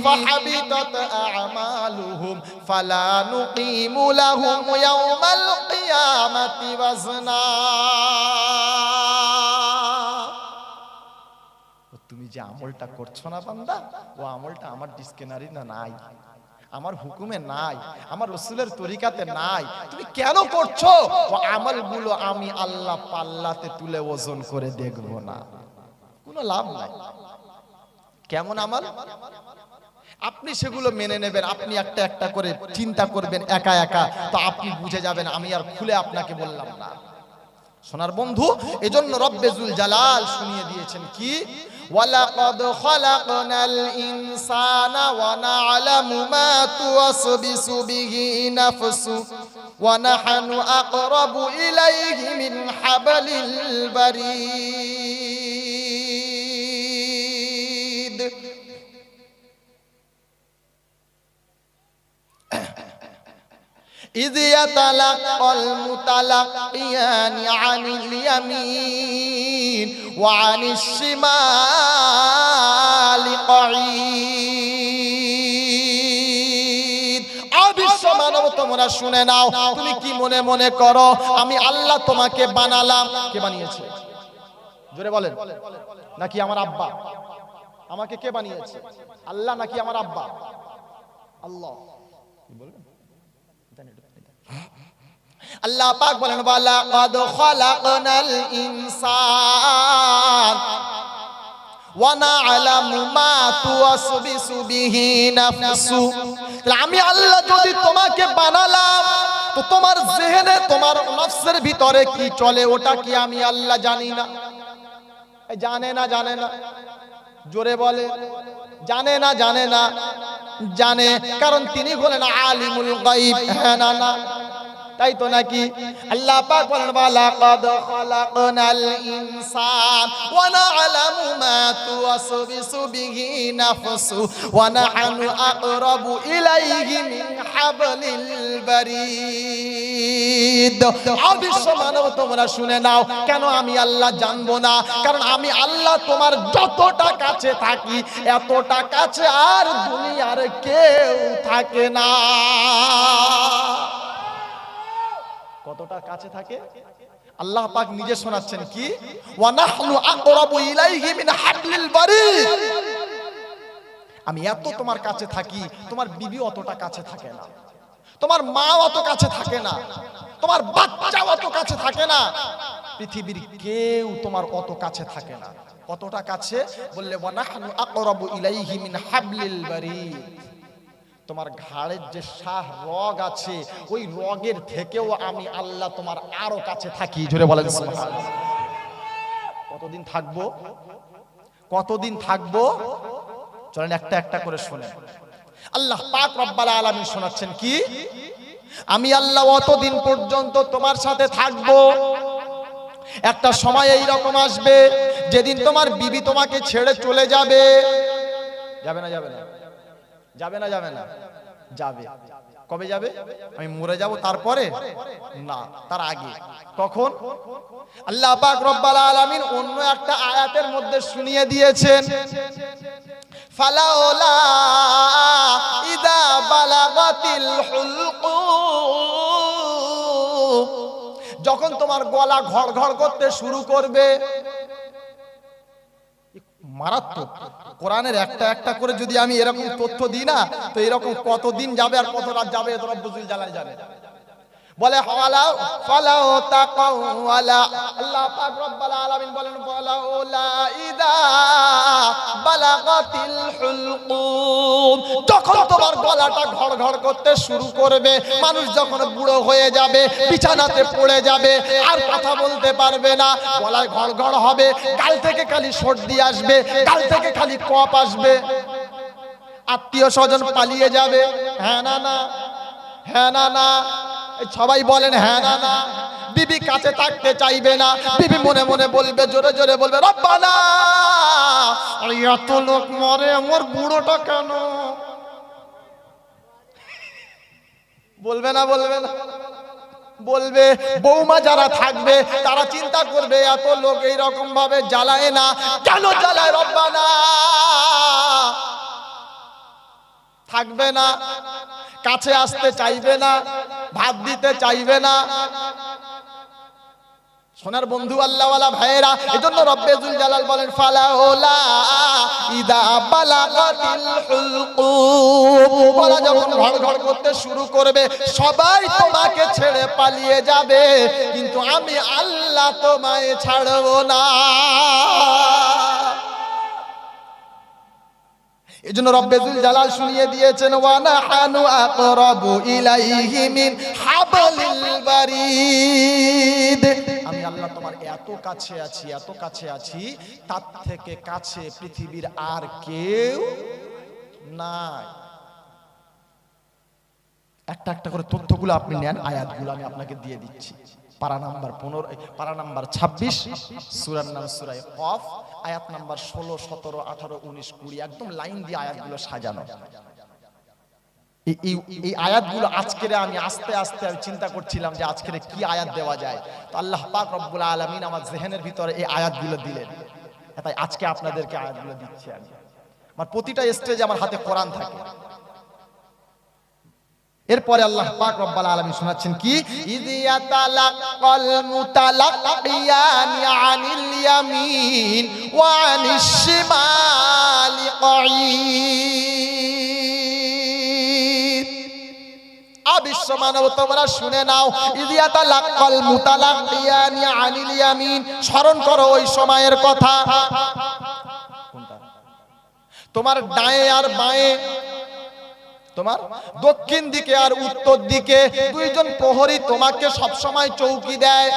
ফাহাবিতাত আ'মালুহুম ফালা নুকিমু লাহুম ইয়াওমাল কিয়ামাতি ওয়াজনা। তুমি যে আমলটা করছো না বান্দা, ও আমলটা আমার ডিসকেনারি না নাই, আমার হুকুমে নাই, আমার রাসূলের তরিকাতে নাই। তুমি কেন করছো? ও আমলগুলো আমি আল্লাহ পাল্লাতে তুলে ওজন করে দেখব না, কোনো লাভ নাই। কেমন আমল? আপনি সেগুলো মেনে নেবেন, আপনি একটা একটা করে চিন্তা করবেন একা একা, তো আপনি বুঝে যাবেন। আমি আর খুলে আপনাকে বললাম না, সোনার বন্ধু। এজন্য রব্বে যুল জালাল শুনিয়ে দিয়েছেন কি? ওয়ালাকাদ খালাকনাল ইনসানা ওয়া না'লামু মা তুওয়াসবিসু বিহি নাফসু ওয়া নাহনু আকরাবু ইলাইহি মিন হাবলিল বারিদ। إذ يتلقى المتلقيان عن اليمين وعن الشمال قعيد। তোমরা শুনে নাও, তুমি কি মনে মনে করো আমি আল্লাহ তোমাকে বানালাম? কে বানিয়েছে? জোরে বলেন। নাকি আমার আব্বা? আমাকে কে বানিয়েছে? আল্লাহ নাকি আমার আব্বা? আল্লাহ। কি বলবেন? আল্লাহ পাক বলেন, ওয়ালাকাদ খালাকনাল ইনসান ওয়া না'লামু মা তুওয়াসবিসু বিহি নাফসু। আমি আল্লাহ যদি তোমাকে বানালাম, তো তোমার জেহেনে, তোমার নফসের ভিতরে কি চলে ওটা কি আমি আল্লাহ জানি না? জানে না? জানে না? জোরে বলে। জানে না? জানে না? জানে, কারণ তিনি হলেন আলিমুল গায়ব। হ্যাঁ না না? তাই তো নাকি? আল্লাহ পাক বলেন ওয়ালাকাদ খালাকনাল ইনসান ওয়া না'লামু মা তুওয়াসবিসু বিহি নাফসু ওয়া নাহনু আকরাবু ইলাইহি মিন হাবলিল বারিদ। অবিশ্ব মানব তোমরা শুনে নাও, কেন আমি আল্লাহ জানবো না? কারণ আমি আল্লাহ তোমার যতটা কাছে থাকি এতটা কাছে আর দুনিয়ার কেউ থাকে না। কতটা কাছে থাকে আল্লাহ পাক নিজে শোনাচ্ছেন কি, ওয়া নাহনু আকরাবু ইলাইহি মিন হাবলিল বারিদ। আমি এত তোমার কাছে থাকি, তোমার বিবি অতটা কাছে থাকে না, তোমার মা অত কাছে থাকে না, তোমার বাচ্চা অত কাছে থাকে না, পৃথিবীর কেউ তোমার অত কাছে থাকে না। কতটা কাছে বললে ওয়া নাহনু আকরাবু ইলাইহি মিন হাবলিল বারিদ। তোমার ঘাড়ের যে শাহ রগ আছে ওই রগের থেকেও আমি আল্লাহ তোমার আরো কাছে থাকি। জোরে বলেন সুবহানাল্লাহ। কতদিন থাকবো? কতদিন থাকবো? চলেন একটা একটা করে শুনেন। আল্লাহ পাক রব্বুল আলামিন শোনাচ্ছেন কি, আমি আল্লাহ অতদিন পর্যন্ত তোমার সাথে থাকবো। একটা সময় এই রকম আসবে যেদিন তোমার বিবি তোমাকে ছেড়ে চলে যাবে। যাবে না? যাবে না? যাবে না? যাবে না? যাবে। কবে যাবে? আমি মরে যাব তারপরে না, তার আগে। কখন? আল্লাহ পাক রব্বুল আলামিন অন্য একটা আয়াতের মধ্যে শুনিয়ে দিয়েছেন, ফালাউলা ইযা বালাগাতিল হুলকুম, যখন তোমার গলা ঘড়ঘড় করতে শুরু করবে। মারাত্মক। কোরআনের একটা একটা করে যদি আমি এরকম তথ্য দিই না, তো এরকম কতদিন যাবে আর কত রাত যাবে এটা রব্বুল জালাল জানে। বলে ফালাউ তাকাওয়ালা, আল্লাহ পাক রব্বুল আলামিন বলেন ফালাউলা ইযা বালাগাতিল হুলকুম, যখন তোমার গলাটা ঘড়ঘড় করতে শুরু করবে, মানুষ যখন বুড়ো হয়ে যাবে, বিছানাতে পড়ে যাবে, আর কথা বলতে পারবে না, গলায় ঘড়ঘড় হবে, গাল থেকে খালি সর্দি আসবে, গাল থেকে খালি কফ আসবে, আত্মীয় স্বজন পালিয়ে যাবে। হ্যাঁ না না? হ্যাঁ না না? সবাই বলেন হ্যাঁ না না? বিবি কাছে থাকতে চাইবে না, বিবি মনে মনে বলবে, জোরে জোরে বলবে, রব্বানা এত লোক মরে, আমার বুড়োটা কেন? বলবে না? বলবে না? বলবে। বৌমা যারা থাকবে তারা চিন্তা করবে, এত লোক এইরকম ভাবে জ্বালায় না, কেন জ্বালায় রব্বানা? থাকবে না, কাছে আসতে চাইবে না, ভাত দিতে চাইবে না। সোনার বন্ধু আল্লাহওয়ালা ভাইয়েরা, এজন্য রব্বুল জালাল বলেন ফালাউলা ইযা বালাগাতিল হুলকুম, গলা যখন ঘড়ঘড় করতে শুরু করবে, সবাই তোমাকে ছেড়ে পালিয়ে যাবে, কিন্তু আমি আল্লাহ তোমায় ছাড়বো না। এজন্য রব্বুল জালাল শুনিয়ে দিয়েছেন ওয়া নাহানু আকরাবু ইলাইহি মিন হাবলিল বারিদ। আমি আল্লাহ তোমার এত কাছে আছি, এত কাছে আছি, তার থেকে কাছে পৃথিবীর আর কেউ নাই। একটা একটা করে তথ্যগুলো আপনি নেন, আয়াতগুলো আমি আপনাকে দিয়ে দিচ্ছি। পারা নাম্বার 15, পারা নাম্বার 26, সূরার নাম সূরা কফ, আয়াত নাম্বার 16, 17, 18, 19, 20, একদম লাইন দিয়ে আয়াতগুলো সাজানো। এই আয়াতগুলো আজকের আমি আস্তে আস্তে আমি চিন্তা করছিলাম যে আজকের কি আয়াত দেওয়া যায়, তো আল্লাহ পাক রব্বুল আলামিন আমার জেহেনের ভিতরে এই আয়াতগুলো দিলেন, তাই আজকে আপনাদেরকে আয়াতগুলো দিচ্ছি। আমি আমার প্রতিটা স্টেজে আমার হাতে কোরআন থাকে। এরপরে আল্লাহ পাক রব্বুল আলামিন শোনাচ্ছেন কি, ইযিয়াতালাক্কাল মুতালাক্কিয়ানি আনিল ইয়ামিন ওয়া আনিশ শিমালি কাঈদ। অবিশ্ব মানব তোমরা শুনে নাও, ইযিয়াতালাক্কাল মুতালাক্কিয়ানি আনিল ইয়ামিন, স্মরণ করো ওই সময়ের কথা। কোনটা? তোমার ডায়ে আর বাঁয়ে, তোমার দক্ষিণ দিকে আর উত্তর দিকে দুইজন প্রহরী তোমাকে সব সময় চৌকি দেয়,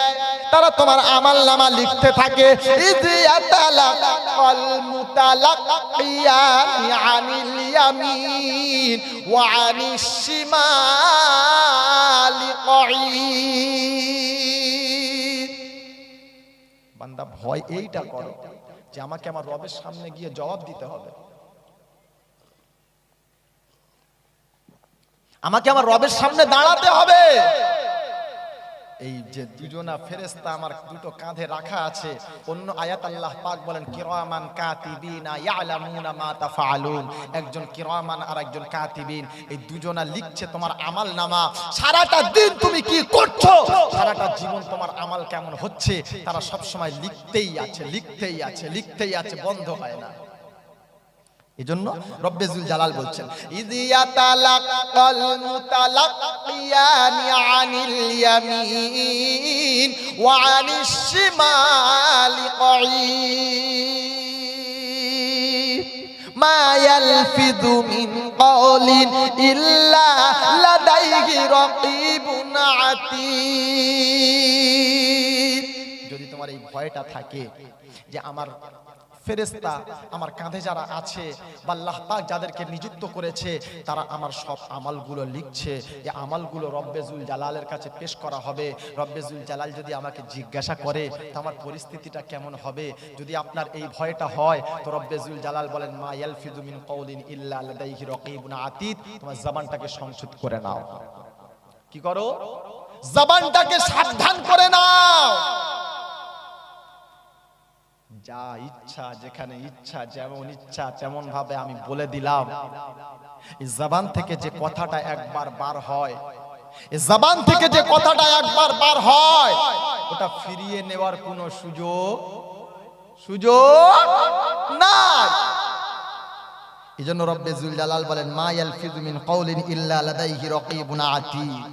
তারা তোমার আমলনামা লিখতে থাকে। ইযিয়াতালাক্কাল মুতালাক্কিয়ানি আনিল ইয়ামিন ওয়া আনিশ শিমালি قعيد বান্দা ভয় এইটা করো যে আমাকে আমার রবের সামনে গিয়ে জবাব দিতে হবে, আমাকে আমার রবের সামনে দাঁড়াতে হবে। এই যে দুজনা ফেরেশতা আমার দুটো কাঁধে রাখা আছে, অন্য আয়াত আল্লাহ পাক বলেন কিরামান কাতিবিনা ইয়ালামুনা মা তাফআলুন, একজন কিরামান আর একজন কাতিবিন, এই দুজনা লিখছে তোমার আমল নামা। সারাটা দিন তুমি কি করছো, সারাটা জীবন তোমার আমল কেমন হচ্ছে, তারা সব সময় লিখতেই আছে, লিখতেই আছে, লিখতেই আছে, বন্ধ হয় না। এজন্য রব্বে যুল জালাল বলছেন ইদিয়াতালাক্কাল মুতালাক্কিয়ানি আনিল ইয়ামিন ওয়া আনিশ শিমালি কঈদ মা ইয়ালফিযু মিন কওলিন ইল্লা লাদাইহি রাকীবুন আতীদ। যদি তোমার এই ভয়টা থাকে যে আমার ফেরেশতা আমার কাঁধে যারা আছে বা আল্লাহ পাক যাদেরকে নিযুক্ত করেছে তারা আমার সব আমলগুলো লিখছে, এই আমলগুলো রব্বে যুল জালালের কাছে পেশ করা হবে। রব্বে যুল জালাল যদি আমাকে জিজ্ঞাসা করে তো আমার পরিস্থিতিটা কেমন হবে? যদি আপনার এই ভয়টা হয় তো রব্বে যুল জালাল বলেন মা ইয়ালফিযু মিন কওলিন ইল্লা লাদাইহি রাকীবুন আতীদ, তোমার জবানটাকে সংযত করে নাও। কি করো? জবানটাকে সাবধান করে নাও। যা ইচ্ছা যেখানে ইচ্ছা যেমন ইচ্ছা তেমন ভাবে আমি বলে দিলাম। এই জবান থেকে যে কথাটা একবার বার হয়, এই জবান থেকে যে কথাটা একবার বার হয় ওটা ফিরিয়ে নেওয়ার কোনো সুযোগ নাই। এজন্য রব্বে যুল জালাল বলেন মা ইয়ালফিযু মিন কওলিন ইল্লা লাদাইহি রাকীবুন আতীদ।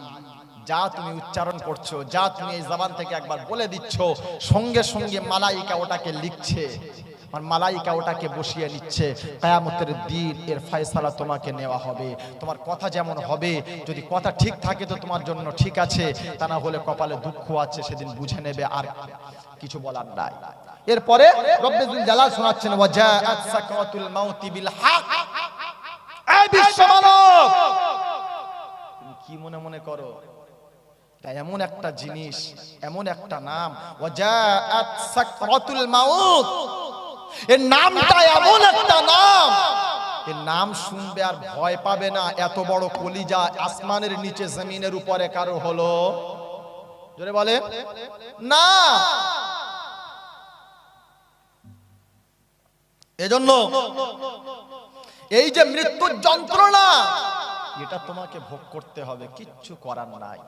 যা তুমি উচ্চারণ করছো, যা তুমি এই জবান থেকে একবার বলে দিচ্ছ, সঙ্গে সঙ্গে মালাইকা ওটাকে লিখছে, আর মালাইকা ওটাকে বসিয়ে নিচ্ছে। কিয়ামতের দিন এর ফয়সালা তোমাকে নেওয়া হবে। তোমার কথা যেমন হবে, যদি কথা ঠিক থাকে তো তোমার জন্য ঠিক আছে, তা না হলে কপালে দুঃখ আছে, সেদিন বুঝে নেবে, আর কিছু বলার নাই। এরপরে রব্বে যুল জালাল শোনাচ্ছেন ওয়াজাআত সাকরাতুল মাউতি বিল হক। এই বিশ্ব মানব, তুমি কি মনে মনে করো এমন একটা জিনিস, এমন একটা নাম ওয়াজাআত সাকরাতুল মাউত, এর নামটা এমন একটা নাম, এর নাম শুনবে আর ভয় পাবে না। এত বড় কলিজা আসমানের নিচে জমিনের উপরে কারো হলো? জোরে বলে না। এজন্য এই যে মৃত্যুর যন্ত্রণা, এটা তোমাকে ভোগ করতে হবে, কিচ্ছু করার নাই।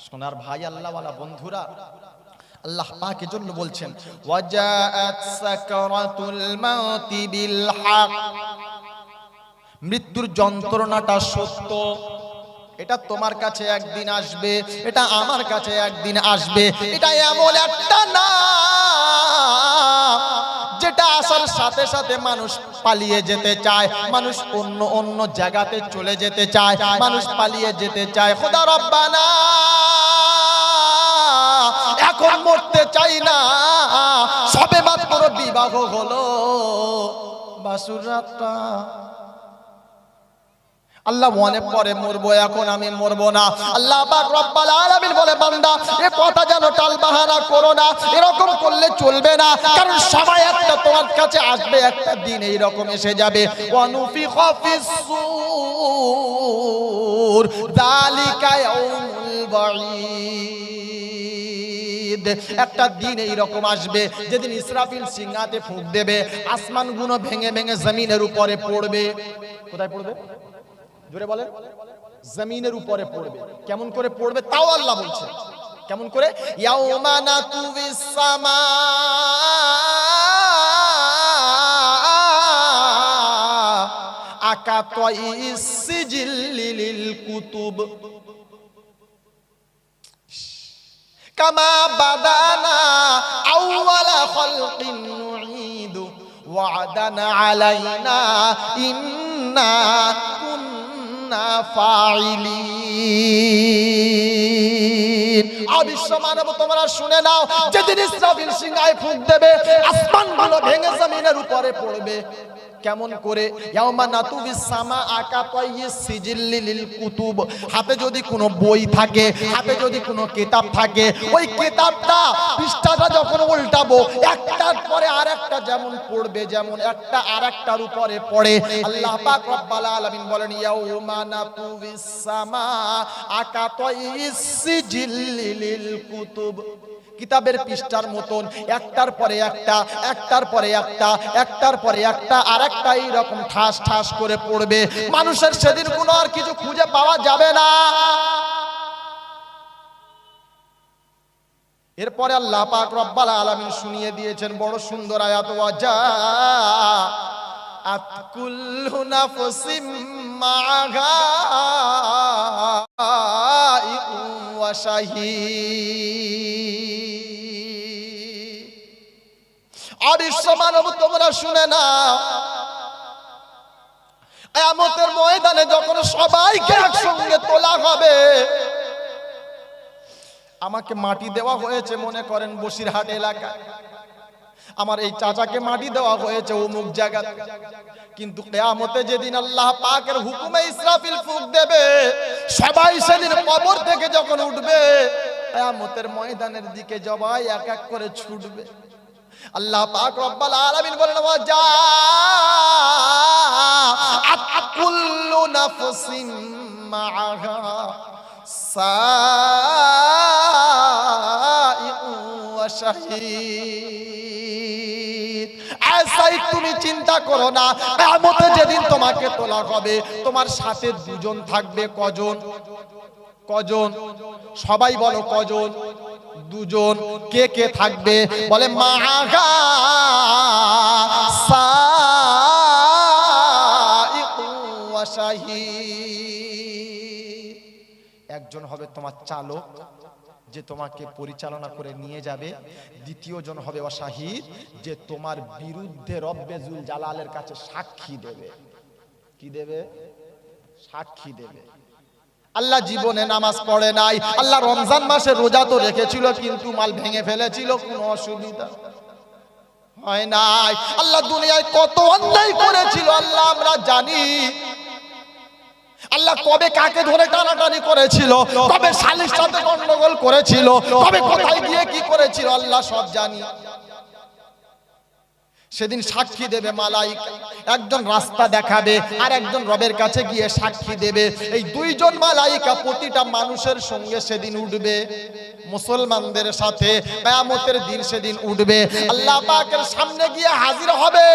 সোনার ভাই আল্লাহওয়ালা বন্ধুরা, আল্লাহ পাক এজন্য বলছেন ওয়াজাআত সাকরাতুল মাউতি বিল হক, মৃত্যুর যন্ত্রণাটা সত্য, এটা তোমার কাছে একদিন আসবে, এটা আমার কাছে একদিন আসবে। এটা এমন একটা নাম যেটা আসার সাথে সাথে মানুষ পালিয়ে যেতে চায়, মানুষ অন্য অন্য জায়গাতে চলে যেতে চায়, মানুষ পালিয়ে যেতে চায়। খোদা রব্বানা, এখন মরতে চাই না, সবে মাত্র বিবাহ হলো, বাসুর রাতটা আল্লাহ মনে পরে মরবো, এখন আমি মরবো না। আল্লাহ পাক রব্বুল আলামিন বলে বান্দা এ কথা যেন টালবাহানা করো না, এরকম করলে চলবে না, কারণ সময় একটা তোমার কাছে আসবে, একটা দিন এইরকম এসে যাবে। ওয়ানুফিখা ফিস সূর যালিকা ইয়াউমুল বাঈদ, একটা দিন এইরকম আসবে যেদিন ইসরাফিল সিংহাতে ফুঁক দেবে, আসমানগুলো ভেঙে ভেঙে জমিনের উপরে পড়বে। কোথায় পড়বে? জোরে বলেন। জমিনের উপরে পড়বে। কেমন করে পড়বে তাও আল্লাহ বলছে। কেমন করে? ইয়াউমা নাতুবিস সামা আকাতাইস সিজিল্লিল কুতুব কামা বাদানা আউওয়ালা খালকিন নুঈদু ওয়া'দানা আলাইনা ইন্না বিশ্ব মানব তোমরা শুনে নাও, যেদিন ইসরাফিল সিংহায় ফুঁক দেবে, আসমানগুলো ভেঙে জমিনের উপরে পড়বে, কেমন করে? ইয়াউমা নাতুবিস সামা আকাতাইয়িস সিজিল্লি লিল কুতুব। হাতে যদি কোনো বই থাকে, হাতে যদি কোনো কিতাব থাকে, ওই কিতাবটা পৃষ্ঠাটা যখন উল্টাবো একটার পরে আরেকটা যেমন পড়বে, যেমন একটা আরেকটার উপরে পড়ে, আল্লাহ পাক রব্বুল আলামিন বলেন ইয়াউমা নাতুবিস সামা আকাতাইয়িস সিজিল্লি লিল কুতুব। কিতাবের পৃষ্ঠার মতন একটার পরে একটা, একটার পরে একটা, একটার পরে একটা, আরেকটা এইরকম ঠাস ঠাস করে পড়বে। মানুষের সেদিন কোনো আর কিছু খুঁজে পাওয়া যাবে না। এরপরে আল্লাহ পাক রব্বুল আলামিন শুনিয়ে দিয়েছেন বড় সুন্দর আয়াত, ওয়াজা আতকুল্লু নাফসিম মাআহা ওয়া শাহীদ। অবিশ্ব মানব তোমরা শুনে নাও, কিয়ামতের ময়দানে যখন সবাইকে একসঙ্গে তোলা হবে, আমাকে মাটি দেওয়া হয়েছে মনে করেন বসিরহাট এলাকায়, আমার এই চাচাকে মাটি দেওয়া হয়েছে অমুক জায়গায়, কিন্তু কিয়ামতে যেদিন আল্লাহ পাকের হুকুমে ইসরাফিল ফুঁক দেবে, সবাই সেদিন কবর থেকে যখন উঠবে, কিয়ামতের ময়দানের দিকে সবাই এক এক করে ছুটবে। আল্লাহ পাক রব্বুল আলামিন বলেন ওয়াজা আতকুল্লু নাফসিন মাআহা সাইউ ওয়া শাহীদ। আসাই তুমি চিন্তা করো না, কিয়ামতে যেদিন তোমাকে তোলা হবে তোমার সাথে দুজন থাকবে। কজন? কজন? সবাই বলো কজন? দুজন। কে কে থাকবে? বলে মাআহা সাইউ ওয়া শাহীদ। একজন হবে তোমার চালক, যে তোমাকে পরিচালনা করে নিয়ে যাবে। দ্বিতীয় জন হবে শাহীদ, যে তোমার বিরুদ্ধে রব্বে জুল জালালের কাছে সাক্ষী দেবে। কি দেবে? সাক্ষী দেবে। আল্লাহ জীবনে নামাজ পড়ে নাই, আল্লাহ রমজান মাসে রোজা তো রেখেছিল, কিন্তু মাল ভেঙে ফেলেছিল, কোনো অসুবিধা হয় নাই। আল্লাহ দুনিয়ায় কত অন্যায় করেছিল আল্লাহ আমরা জানি। আল্লাহ কবে কাকে ধরে টানাটানি করেছিল, কবে শালীর সাথে গন্ডগোল করেছিল, কবে কোথায় গিয়ে কি করেছিল আল্লাহ সব জানি। সেদিন সাক্ষী দেবে মালাইকা, একজন রাস্তা দেখাবে আর একজন রবের কাছে গিয়ে সাক্ষী দেবে। এই দুইজন মালাইকা প্রতিটা মানুষের সঙ্গে সেদিন উঠবে, মুসলমানদের সাথে কিয়ামতের দিন সেদিন উঠবে, আল্লাহ পাকের সামনে গিয়ে হাজির হবে।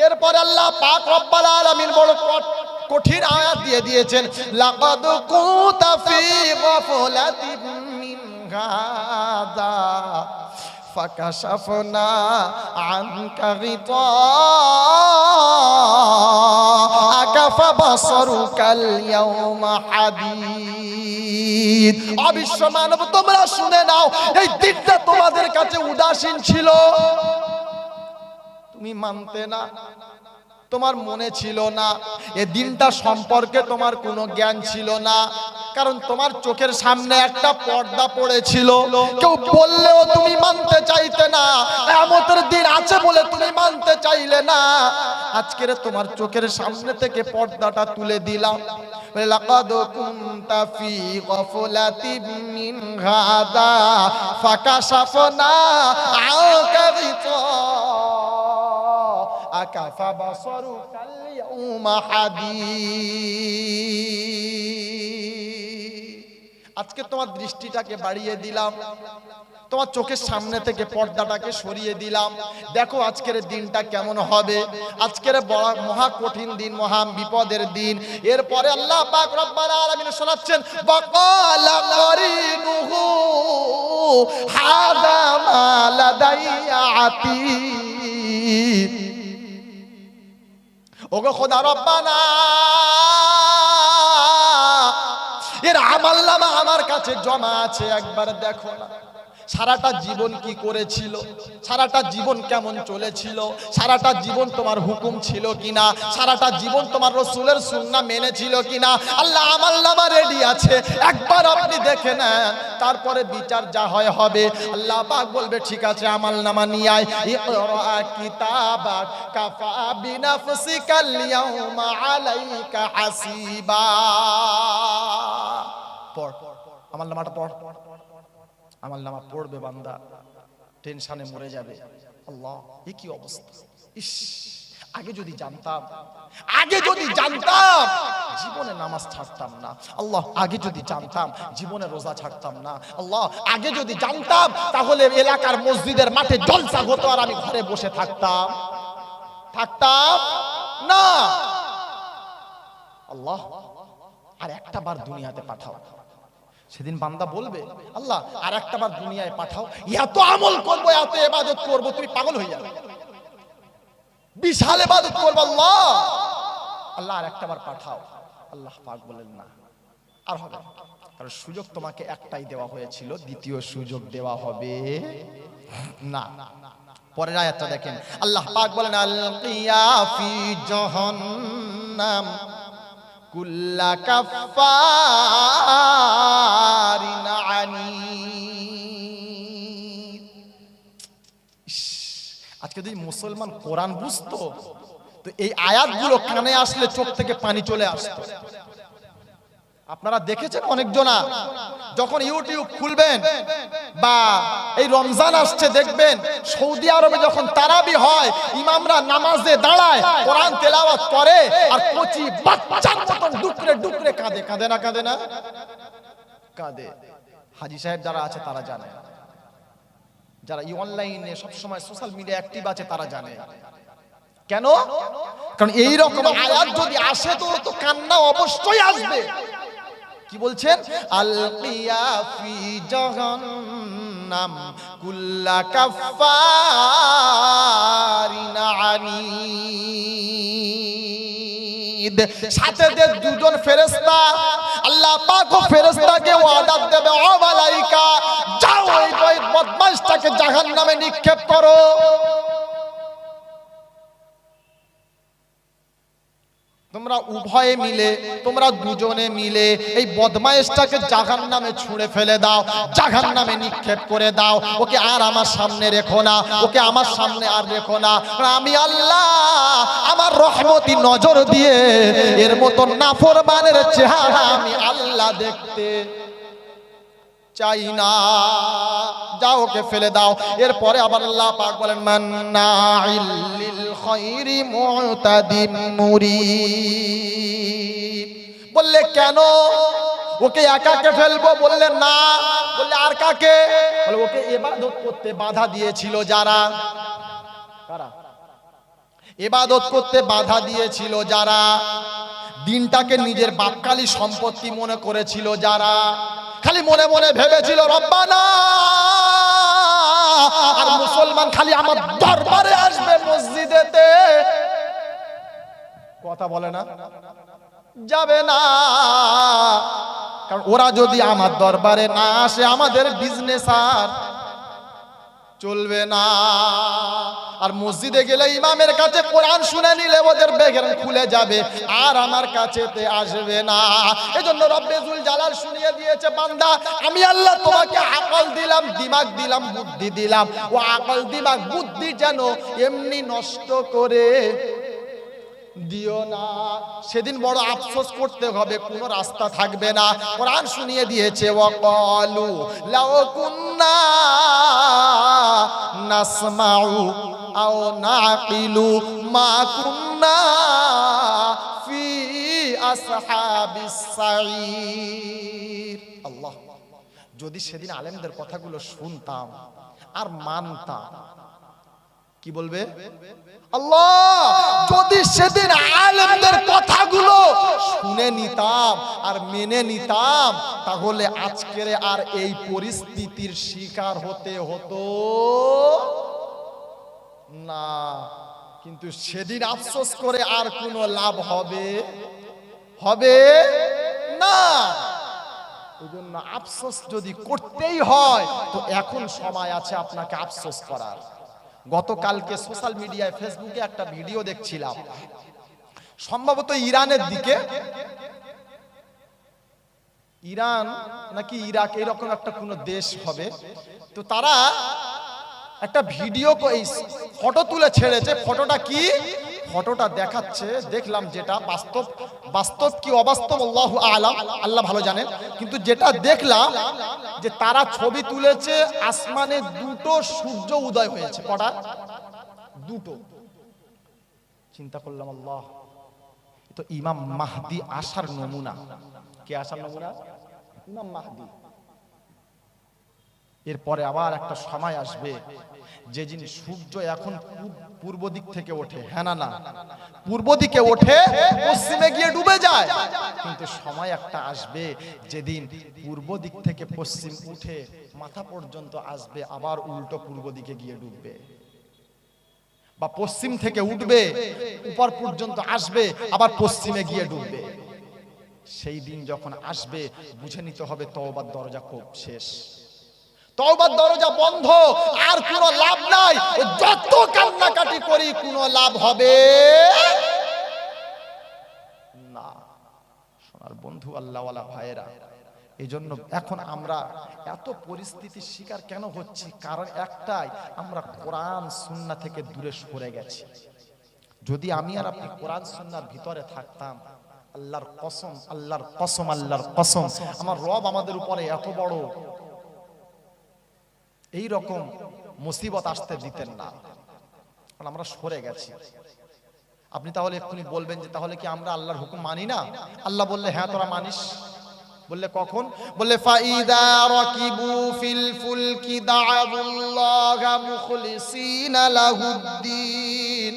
এরপর আল্লাহ পাক রব্বুল আলামিন বড় কঠিন আয়াত দিয়ে দিয়েছেন, লাকাদ কুনতা ফি গাফলাতিন মিন হাযা ফাকাশাফনা আনকা গিতাআকা ফাবাসারুকাল ইয়াওমা হাদীদ। অবিশ্ব মানব তোমরা শুনে নাও, এই দিনটা তোমাদের কাছে উদাসীন ছিল, তুমি মানতে না, তোমার মনে ছিল না, এই দিনটা সম্পর্কে তোমার কোনো জ্ঞান ছিল না, কারণ তোমার চোখের সামনে একটা পর্দা পড়েছিল, কেউ বললেও তুমি মানতে চাইতে না, কিয়ামতের দিন আছে বলে তুমি মানতে চাইলে না। আজকের তোমার চোখের সামনে থেকে পর্দাটা তুলে দিলাম। লাকাদ কুনতা ফি গাফলাতিন মিন হাযা ফাকাশাফনা আনকা গিতাআকা ফাবাসারুকাল ইয়াওমা হাদীদ। আজকে তোমার দৃষ্টিটাকে বাড়িয়ে দিলাম, তোমার চোখের সামনে থেকে পর্দাটাকে সরিয়ে দিলাম। দেখো আজকের দিনটা কেমন হবে। আজকের মহা কঠিন দিন, মহা বিপদের দিন। এরপরে আল্লাহ পাক রব্বুল আলামিন শোনাচ্ছেন, বাকালা কারিনুহু হাযা মা লাদাইয়া আতীদ। ওগো খোদা রব্বানা, এর আমলনামা আমার কাছে জমা আছে, একবার দেখো না। সারাটা জীবন কি করেছিল, সারাটা জীবন কেমন চলেছিল, সারাটা জীবন তোমার হুকুম ছিল কিনা, সারাটা জীবন তোমার রাসূলের সুন্নাহ মেনেছিল কিনা। আল্লাহ আমলনামা রেডি আছে, একবার আপনি দেখে নেন, তারপরে বিচার যা হয় হবে। আল্লাহ পাক বলবে ঠিক আছে আমলনামা নিয়ে আয়, ইকরা কিতাবাক কাফা বিনাফসিকাল ইয়াউমা আলাইকা হাসিবা। পড় আমলনামাটা পড়। আমলনামা পড়বে বান্দা, টেনশনে মরে যাবে। আল্লাহ এ কি অবস্থা! ইস, আগে যদি জানতাম, আগে যদি জানতাম জীবনে নামাজ ছাড়তাম না। আল্লাহ আগে যদি জানতাম জীবনে রোজা ছাড়তাম না। আল্লাহ আগে যদি জানতাম তাহলে এলাকার মসজিদের মাঠে জলসা হতো আর আমি ঘরে বসে থাকতাম না। আল্লাহ আর একটা বার দুনিয়াতে পাঠাও। সেদিন বান্দা বলবে আল্লাহ আর একটা বার দুনিয়ায় পাঠাও, এত আমল করবো, এত ইবাদত করবো, তুমি পাগল হয়ে যাবে, বিশাল ইবাদত করবো। আল্লাহ আল্লাহ আর একটা বার পাঠাও। আল্লাহ পাক বলেন না, আর হবে না, কারণ সুযোগ তোমাকে একটাই দেওয়া হয়েছিল, দ্বিতীয় সুযোগ দেওয়া হবে না। পরের আয়াতটা দেখেন, আল্লাহ পাক বলেন আলকিয়া ফি জাহান্নাম কুল্লা কাফারিন আনিদ। আজকে যদি মুসলমান কোরআন বুঝতো তো এই আয়াতগুলো কানে আসলে চোখ থেকে পানি চলে আসতো। আপনারা দেখেছেন অনেকজনা যখন ইউটিউব খুলবেন বা এই রমজান আসছে দেখবেন সৌদি আরবে যখন তারাবি হয়, ইমামরা নামাজে দাঁড়ায়, কোরআন তেলাওয়াত করে আর কচি বাচ্চার মতন ডুকরে ডুকরে কাঁদে। কাঁদে না? কাঁদে না? কাঁদে। হাজী সাহেব যারা আছে তারা জানে, যারা এই অনলাইনে সবসময় সোশ্যাল মিডিয়া অ্যাক্টিভ আছে তারা জানে। কেন? কারণ এই রকম আয়াত যদি আসে তো কান্না অবশ্যই আসবে। কি বলছেন? আলকিয়া ফি জাহান্নাম কুল্লা কাফারিন আনিদ। সাথে যে দুজন ফেরেশতা, আল্লাহ পাক ও ফেরেশতাকে ওয়াদা দেবে, ও মালাইকা যাও ওই বদমাশটাকে জাহান্নামে নিক্ষেপ করো। তোমরা উভয়ে মিলে, তোমরা দুজনে মিলে এই বদমাইশটাকে জাহান্নামে ছুঁড়ে ফেলে দাও, জাহান্নামে নিক্ষেপ করে দাও। ওকে আর আমার সামনে রেখো না, ওকে আমার সামনে আর রেখো না। আমি আল্লাহ আমার রহমতি নজর দিয়ে এর মতো নাফরমানের চেহারা আমি আল্লাহ দেখতে চাই না। যাও ওকে ফেলে দাও। এরপরে আবার আল্লাহ পাক বলেন মান্নাইল লিল খায়রি মুতাদিম মুরিদ। বললে কেন ওকে একাকে ফেলবো? বললে না। বললে আর কাকে? বলে ওকে ইবাদত করতে বাধা দিয়েছিল যারা। কারা? ইবাদত করতে বাধা দিয়েছিল যারা, দিনটাকে নিজের বাপকালী সম্পত্তি মনে করেছিল যারা, খালি মনে মনে ভেবেছিল রব্বানা, আর মুসলমান খালি আমার দরবারে আসবে মসজিদেতে, কথা বলে না, যাবে না। কারণ ওরা যদি আমার দরবারে না আসে আমাদের বিজনেস আর চলবে না। আর মসজিদে গেলে ইমামের কাছে কোরআন শুনে নিলে ওদের বেগের খুলে যাবে, আর আমার কাছেতে আসবে না। এজন্য রব্বুল জালাল শুনিয়ে দিয়েছে, বান্দা আমি আল্লাহ তোমাকে আকল দিলাম, দিমাগ দিলাম, বুদ্ধি দিলাম। ও আকল দিমাগ বুদ্ধি যেন এমনি নষ্ট করে দিও না। সেদিন বড় আফসোস করতে হবে, কোনো রাস্তা থাকবে না। কোরআন শুনিয়ে দিয়েছে ওয়াকালু লাউ কুন্না নাসমাউ আও নাকিলু মা কুন্না ফি আসহাবিস সাঈর। আল্লাহ, যদি সেদিন আলেমদের কথাগুলো শুনতাম আর মানতাম, কি বলবে? আল্লাহ, যদি সেদিন আলেমদের কথাগুলো শুনে নিতাম আর মেনে নিতাম তাহলে আজকের আর এই পরিস্থিতির শিকার হতে হতো না। কিন্তু সেদিন আফসোস করে আর কোনো লাভ হবে না। এই জন্য আফসোস যদি করতেই হয় তো এখন সময় আছে আপনাকে আফসোস করার। গতকালকে সোশ্যাল মিডিয়ায় ফেসবুকে একটা ভিডিও দেখছিলাম, সম্ভবত ইরানের দিকে, ইরান নাকি ইরাক এরকম একটা কোন দেশ হবে, তো তারা একটা ভিডিও ফটো তুলে ছেড়েছে। ফটোটা কি? ফটোটা দেখাচ্ছে, দেখলাম যেটা বাস্তব, বাস্তব কি অবাস্তব আল্লাহু আলাম, আল্লাহ ভালো জানেন, কিন্তু যেটা দেখলাম যে তারা ছবি তুলেছে আসমানে দুটো সূর্য উদয় হয়েছে। কটা? দুটো। চিন্তা করলাম আল্লাহ, তো ইমাম মাহদি আসার নমুনা। কে আসার নমুনা? ইমাম মাহদি। এরপরে আবার একটা সময় আসবে যেদিন সূর্য এখন পূর্ব দিক থেকে ওঠে, হ্যাঁ না না, পূর্ব দিকে ওঠে পশ্চিমে গিয়ে ডুবে যায়, কিন্তু সময় একটা আসবে যেদিন পূর্ব দিক থেকে পশ্চিম উঠে মাথা পর্যন্ত আসবে, আবার উল্টো পূর্ব দিকে গিয়ে ডুববে, বা পশ্চিম থেকে উঠবে উপর পর্যন্ত আসবে আবার পশ্চিমে গিয়ে ডুববে। সেই দিন যখন আসবে বুঝে নিতে হবে তওবার দরজা খুব শেষ, তওবার দরজা বন্ধ, আর কোনো লাভ নাই। যত কান্নাকাটি করি কোনো লাভ হবে না। সোনার বন্ধু, আল্লাহওয়ালা ভাইয়েরা, এই জন্য এখন আমরা এত পরিস্থিতির শিকার কেন হচ্ছি? কারণ একটাই, আমরা কোরআন সুন্নাহ থেকে দূরে সরে গেছি। যদি আমি আর আপনি কোরআন সুন্নাহর ভিতরে থাকতাম, আল্লাহর কসম, আল্লাহর কসম, আল্লাহর কসম, আমার রব আমাদের উপরে এত বড় এই রকম মুসিবত আসতে দিতেন না, কারণ আমরা সরে গেছি। আপনি তাহলে এক্ষুনি বলবেন যে তাহলে কি আমরা আল্লাহর হুকুম মানি না? আল্লাহ বললে হ্যাঁ তোরা মানিস। বললে কখন? বললে ফাইদা রাকিবু ফিল ফুলকি দা'আবুল্লাহা মুখলিসিনা লাহুদ্দিন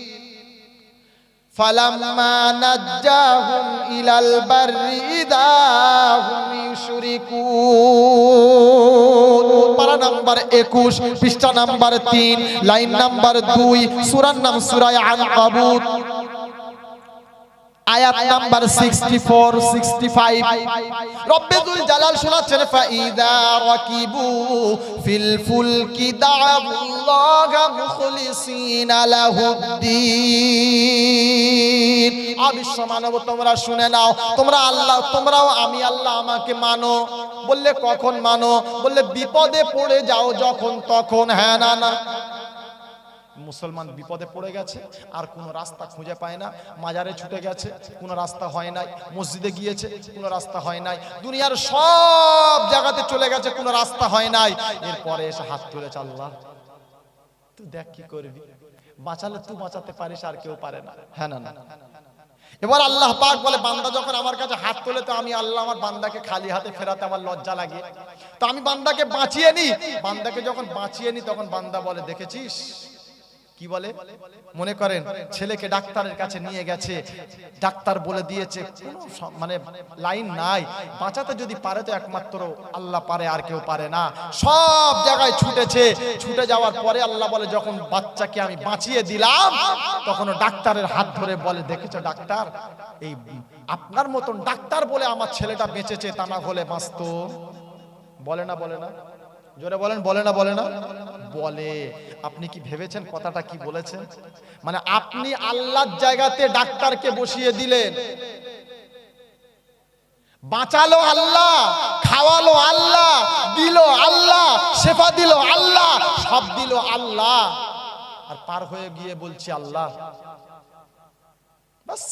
ফালাম্মা নাজ্জাহুম ইলাল বাররি ইযা হুম ইউশরিকুন। পারা নাম্বার 21, পৃষ্ঠা নাম্বার 3, লাইন নাম্বার 2, সূরার নাম সূরা আনকাবুত, আয়াত নাম্বার 64 65। রব্বুল জালাল শোনাচ্ছেন ফাইদা রাকিবু ফিল ফুলকি দা'আবুল্লাহা মুখলিসিনা লাহুদ্দিন। অবিশ্ব মানব, তোমরা শুনে নাও, তোমরা আল্লাহ, তোমরাও আমি আল্লাহ আমাকে মানো। বললে কখন মানো? বললে বিপদে পড়ে যাও যখন তখন। হ্যাঁ না না, মুসলমান বিপদে পড়ে গেছে, আর কোনো রাস্তা খুঁজে পায় না, মাজারে ছুটে গেছে, কোনো রাস্তা হয় নাই, মসজিদে গিয়েছে, কোনো রাস্তা হয় নাই, দুনিয়ার সব জায়গাতে চলে গেছে, কোনো রাস্তা হয় নাই। এরপরে এসে হাত তুলেছে, আল্লাহ তুই দেখ কি করবি, বাঁচালে তুই বাঁচাতে পারিস, আর কেউ পারে না। হ্যাঁ না না। এবার আল্লাহ পাক বলে, বান্দা যখন আমার কাছে হাত তোলে তো আমি আল্লাহ আমার বান্দাকে খালি হাতে ফেরাতে আমার লজ্জা লাগে, তো আমি বান্দাকে বাঁচিয়ে নি। বান্দাকে যখন বাঁচিয়ে নি তখন বান্দা বলে, দেখেছিস কি বলে? মনে করেন ছেলেকে ডাক্তারের কাছে নিয়ে গেছে, ডাক্তার বলে দিয়েছে কোনো মানে লাইন নাই, বাঁচাতে যদি পারে তো একমাত্র আল্লাহ পারে, আর কেউ পারে না। সব জায়গায় ছুটেছে, ছুটে যাওয়ার পরে আল্লাহ বলে, যখন বাচ্চাকে আমি বাঁচিয়ে দিলাম তখন ডাক্তারের হাত ধরে বলে, দেখেছো ডাক্তার, এই আপনার মতন ডাক্তার বলে আমার ছেলেটা বেঁচেছে, তা না হলে বাঁচতো। বলে না? বলে না? জোরে বলেন, বলে না? বলে না? বলে। আপনি কি ভেবেছেন কথাটা কি বলেছেন? মানে আপনি আল্লাহর জায়গাতে ডাক্তারকে বসিয়ে দিলেন, বাঁচালো আল্লাহ, খাওয়ালো আল্লাহ, দিল আল্লাহ, শেফা দিল আল্লাহ, সব দিল আল্লাহ, আর পার হয়ে গিয়ে বলছি আল্লাহ। বাস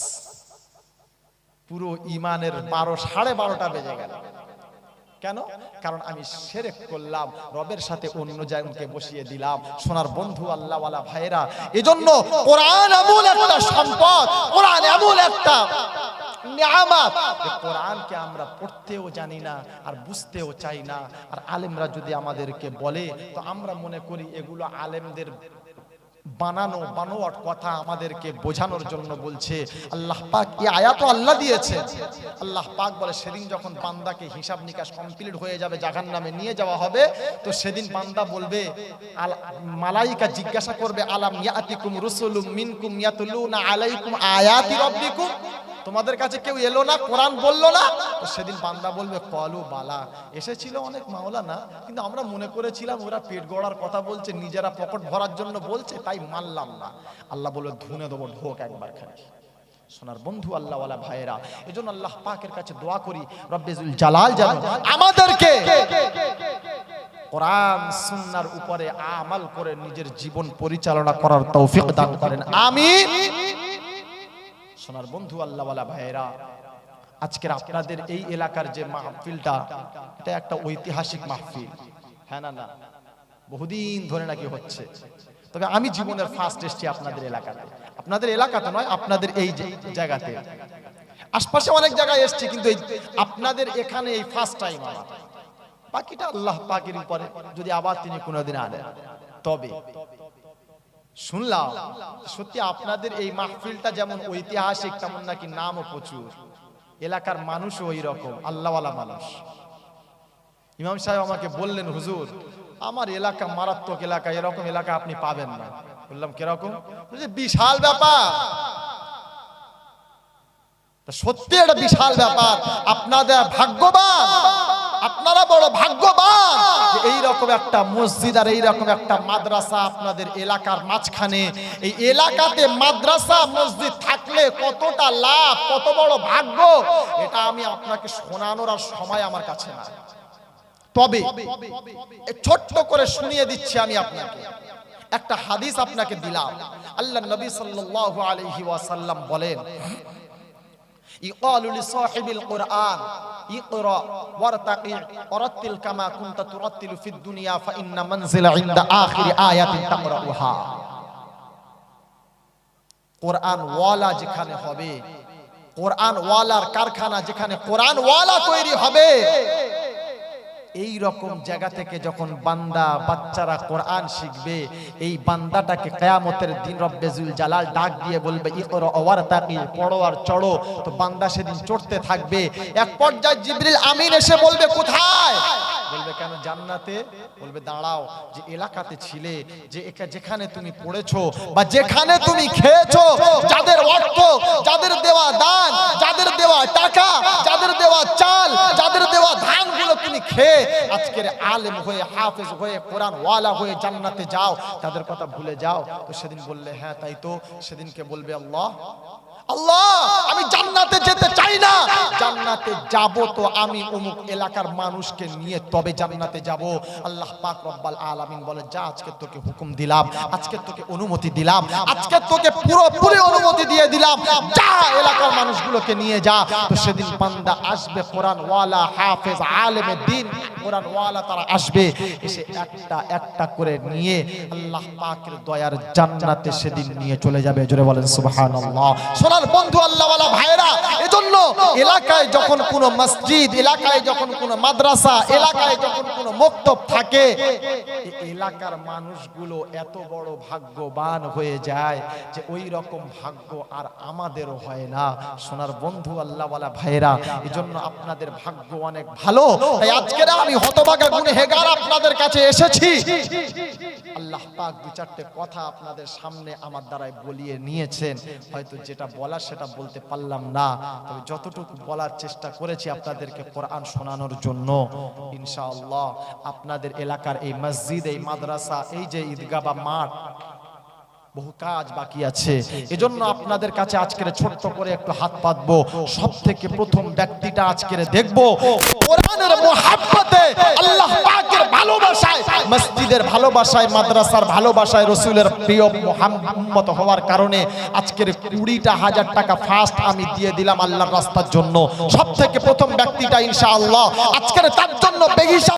পুরো ইমানের 12:30 বেজে গেল। কেন? কারণ আমি শিরক করলাম, রবের সাথে অন্য জায়গাকে বসিয়ে দিলাম। সোনার বন্ধু, আল্লাহওয়ালা ভাইরা, এজন্য কোরআন এমন একটা সম্পদ, কোরআন এমন একটা নিয়ামত, কোরআনকে আমরা পড়তেও জানি না আর বুঝতেও চাই না। আর আলেমরা যদি আমাদেরকে বলে তো আমরা মনে করি এগুলো আলেমদের বানানো বানোয়াট কথা, আমাদেরকে বোঝানোর জন্য বলছে। আল্লাহ পাক এই আয়াতও আল্লাহ দিয়েছে। আল্লাহ পাক বলে, সেদিন যখন বান্দাকে হিসাব নিকাশ কমপ্লিট হয়ে যাবে, জাহান্নামে নিয়ে যাওয়া হবে, তো সেদিন বান্দা বলবে, মালাইকা জিজ্ঞাসা করবে, আলাম ইয়াতিকুম রুসুলুম মিনকুম ইয়াতুলুনা আলাইকুম আয়াতি রাব্বিকুম, তোমাদের কাছে কেউ এলো না, কোরআন বললো না, তো সেদিন বান্দা বলবে কলু বালা, এসেছিল অনেক মাওলানা, কিন্তু আমরা মনে করেছিলাম ওরা পেট গড়ার কথা বলছে, নিজেরা পকেট ভরার জন্য বলছে, তাই মানলাম না। আল্লাহ বলবে ধুনে দেবো ঢোক একবার খালি। সোনার বন্ধু আল্লাহ ওয়ালা ভাইয়েরা, এজন্য আল্লাহ পাকের কাছে দোয়া করি রব্বুল জালাল যেন আমাদেরকে কোরআন সুন্নাহর উপরে আমল করে নিজের জীবন পরিচালনা করার তৌফিক দান করেন, আমিন। সোনার বন্ধু আল্লাহ ওয়ালা ভাইয়েরা, আজকের আপনাদের এই এলাকার যে মাহফিলটা, এটা একটা ঐতিহাসিক মাহফিল, হ্যাঁ না? বহুদিন ধরে নাকি হচ্ছে, তবে আমি জীবনের ফার্স্ট এসেছি আপনাদের এলাকাতে। আপনাদের এলাকাতে নয়, আপনাদের এই জায়গাতে, আশপাশে অনেক জায়গায় এসেছি, কিন্তু আপনাদের এখানে এই ফার্স্ট টাইম আমার। বাকিটা আল্লাহ পাকের উপরে, যদি আবার তিনি কোনোদিন আনেন। তবে শুনলাম সত্যি আপনাদের এই মাহফিলটা যেমন ঐতিহাসিক, তেমন নাকি নামও প্রচুর, এলাকার মানুষও ওই রকম আল্লাহওয়ালা মানুষ। ইমাম সাহেব আমাকে বললেন, হুজুর আমার এলাকা মারাত্মক এলাকা, এরকম এলাকা আপনি পাবেন না। বললাম কিরকম? বিশাল ব্যাপার। সত্যি এটা বিশাল ব্যাপার। আপনাদের ভাগ্যবান, আপনারা বড় ভাগ্যবান যে এইরকম একটা মসজিদ আর এইরকম একটা মাদ্রাসা আপনাদের এলাকার মাঝখানে। এই এলাকাতে মাদ্রাসা মসজিদ থাকলে কতটা লাভ, কত বড় ভাগ্য, এটা আমি আপনাকে শোনানোর আর সময় আমার কাছে না। তবে ছোট্ট করে শুনিয়ে দিচ্ছি আমি আপনাকে একটা হাদিস আপনাকে দিলাম। আল্লাহ নবী সাল্লাল্লাহু আলাইহি ওয়াসাল্লাম বলেন, ইকালু লিসাহিবিল কুরআন ইকরা ওয়ারতাকি ওয়ারাতিল কামা কুনতা তুরাতিলু ফিদ দুনিয়া ফাইন্না মানজিলা ইনদা আখির আয়াতিন তাকরাউহা। কোরআন ওয়ালা যেখানে হবে, কোরআন ওয়ালার কারখানা যেখানে কোরআন ওয়ালা তৈরি হবে, এই রকম জায়গা থেকে যখন বান্দা বাচ্চারা কোরআন শিখবে, এই বান্দাটাকে কিয়ামতের দিন রব্বুল জালাল ডাক দিয়ে বলবে ইকরা ওয়ারতাকি, পড়ো আর চড়ো। তো বান্দা সেদিন চড়তে থাকবে। এক পর্যায়ে জিবরিল আমিন এসে বলবে কোথায়? বলবে কেন জান্নাতে? বলবে দাঁড়াও, যে এলাকাতে ছিলে, যে যেখানে তুমি পড়েছো বা যেখানে তুমি খেয়েছো, যাদের অর্থ, যাদের দেওয়া দান, যাদের দেওয়া টাকা, যাদের দেওয়া চাল, যাদের দেওয়া ধানগুলো তুমি খেয়ে আজকের আলেম হয়ে, হাফেজ হয়ে, কোরআন ওয়ালা হয়ে জান্নাতে যাও, তাদের কথা ভুলে যাও। তো সেদিন বললে হ্যাঁ তাই তো। সেদিনকে বলবে আল্লাহ, আল্লাহ আমি জান্নাতে যেতে চাই না, জান্নাতে যাব তো আমি অমুক এলাকার মানুষকে নিয়ে তবে জান্নাতে যাব। আল্লাহ পাক রব্বুল আলামিন বলে, যা আজকে তোকে হুকুম দিলাম, আজকে তোকে অনুমতি দিলাম, আজকে তোকে পুরোপুরি অনুমতি দিয়ে দিলাম, যা এলাকার মানুষগুলোকে নিয়ে যা। তো সেদিন বান্দা আসবে কোরআন ওয়ালা, হাফেজ, আলেমে দ্বীন, কোরআন ওয়ালা তারা আসবে, এসে একটা একটা করে নিয়ে আল্লাহ পাকের দয়ার জান্নাতে সেদিন নিয়ে চলে যাবে। জোরে বলেন সুবহানাল্লাহ। সোনার বন্ধু আল্লাহ ওয়ালা ভাইরা, এজন্য এলাকায় যখন কোনো মসজিদ, এলাকায় যখন কোনো মাদ্রাসা, এলাকায় যখন কোনো মক্তব থাকে, এলাকার মানুষগুলো এত বড় ভাগ্যবান হয়ে যায় যে ওই রকম ভাগ্য আর আমাদেরও হয় না। সোনার বন্ধু আল্লাহ ওয়ালা ভাইরা, এজন্য আপনাদের ভাগ্য অনেক ভালো। তাই আজকে আমি হতভাগা গুনাহগার আপনাদের কাছে এসেছি। আল্লাহ পাক দু চারটে কথা আপনাদের সামনে আমার দ্বারাই বলিয়ে নিয়েছেন। হয়তো যেটা বলার সেটা বলতে পারলাম না, তবে যতটুকু বলার চেষ্টা করেছি আপনাদেরকে কোরআন শোনানোর জন্য। ইনশাআল্লাহ আপনাদের এলাকার এই মসজিদ, এই মাদ্রাসা, এই যে ঈদগাহ বা মাঠ, বহু কাজ বাকি আছে। এজন্য আপনাদের কাছে আজকের ছোট্ট করে একটু হাত পাতবো। সবথেকে প্রথম ব্যক্তিটা আজকের দেখবো কোরআনের মুহাব্বতে, আল্লাহ পাকের ভালোবাসায়, মসজিদের ভালোবাসায়, মাদ্রাসার ভালোবাসায়, রাসূলের প্রিয় মুহাম্মদ হওয়ার কারণে আজকের 20,000 টাকা ফার্স্ট আমি দিয়ে দিলাম আল্লাহর রাস্তার জন্য। সবথেকে প্রথম ব্যক্তিটা ইনশাআল্লাহ আজকের তার জন্য বেহিসাব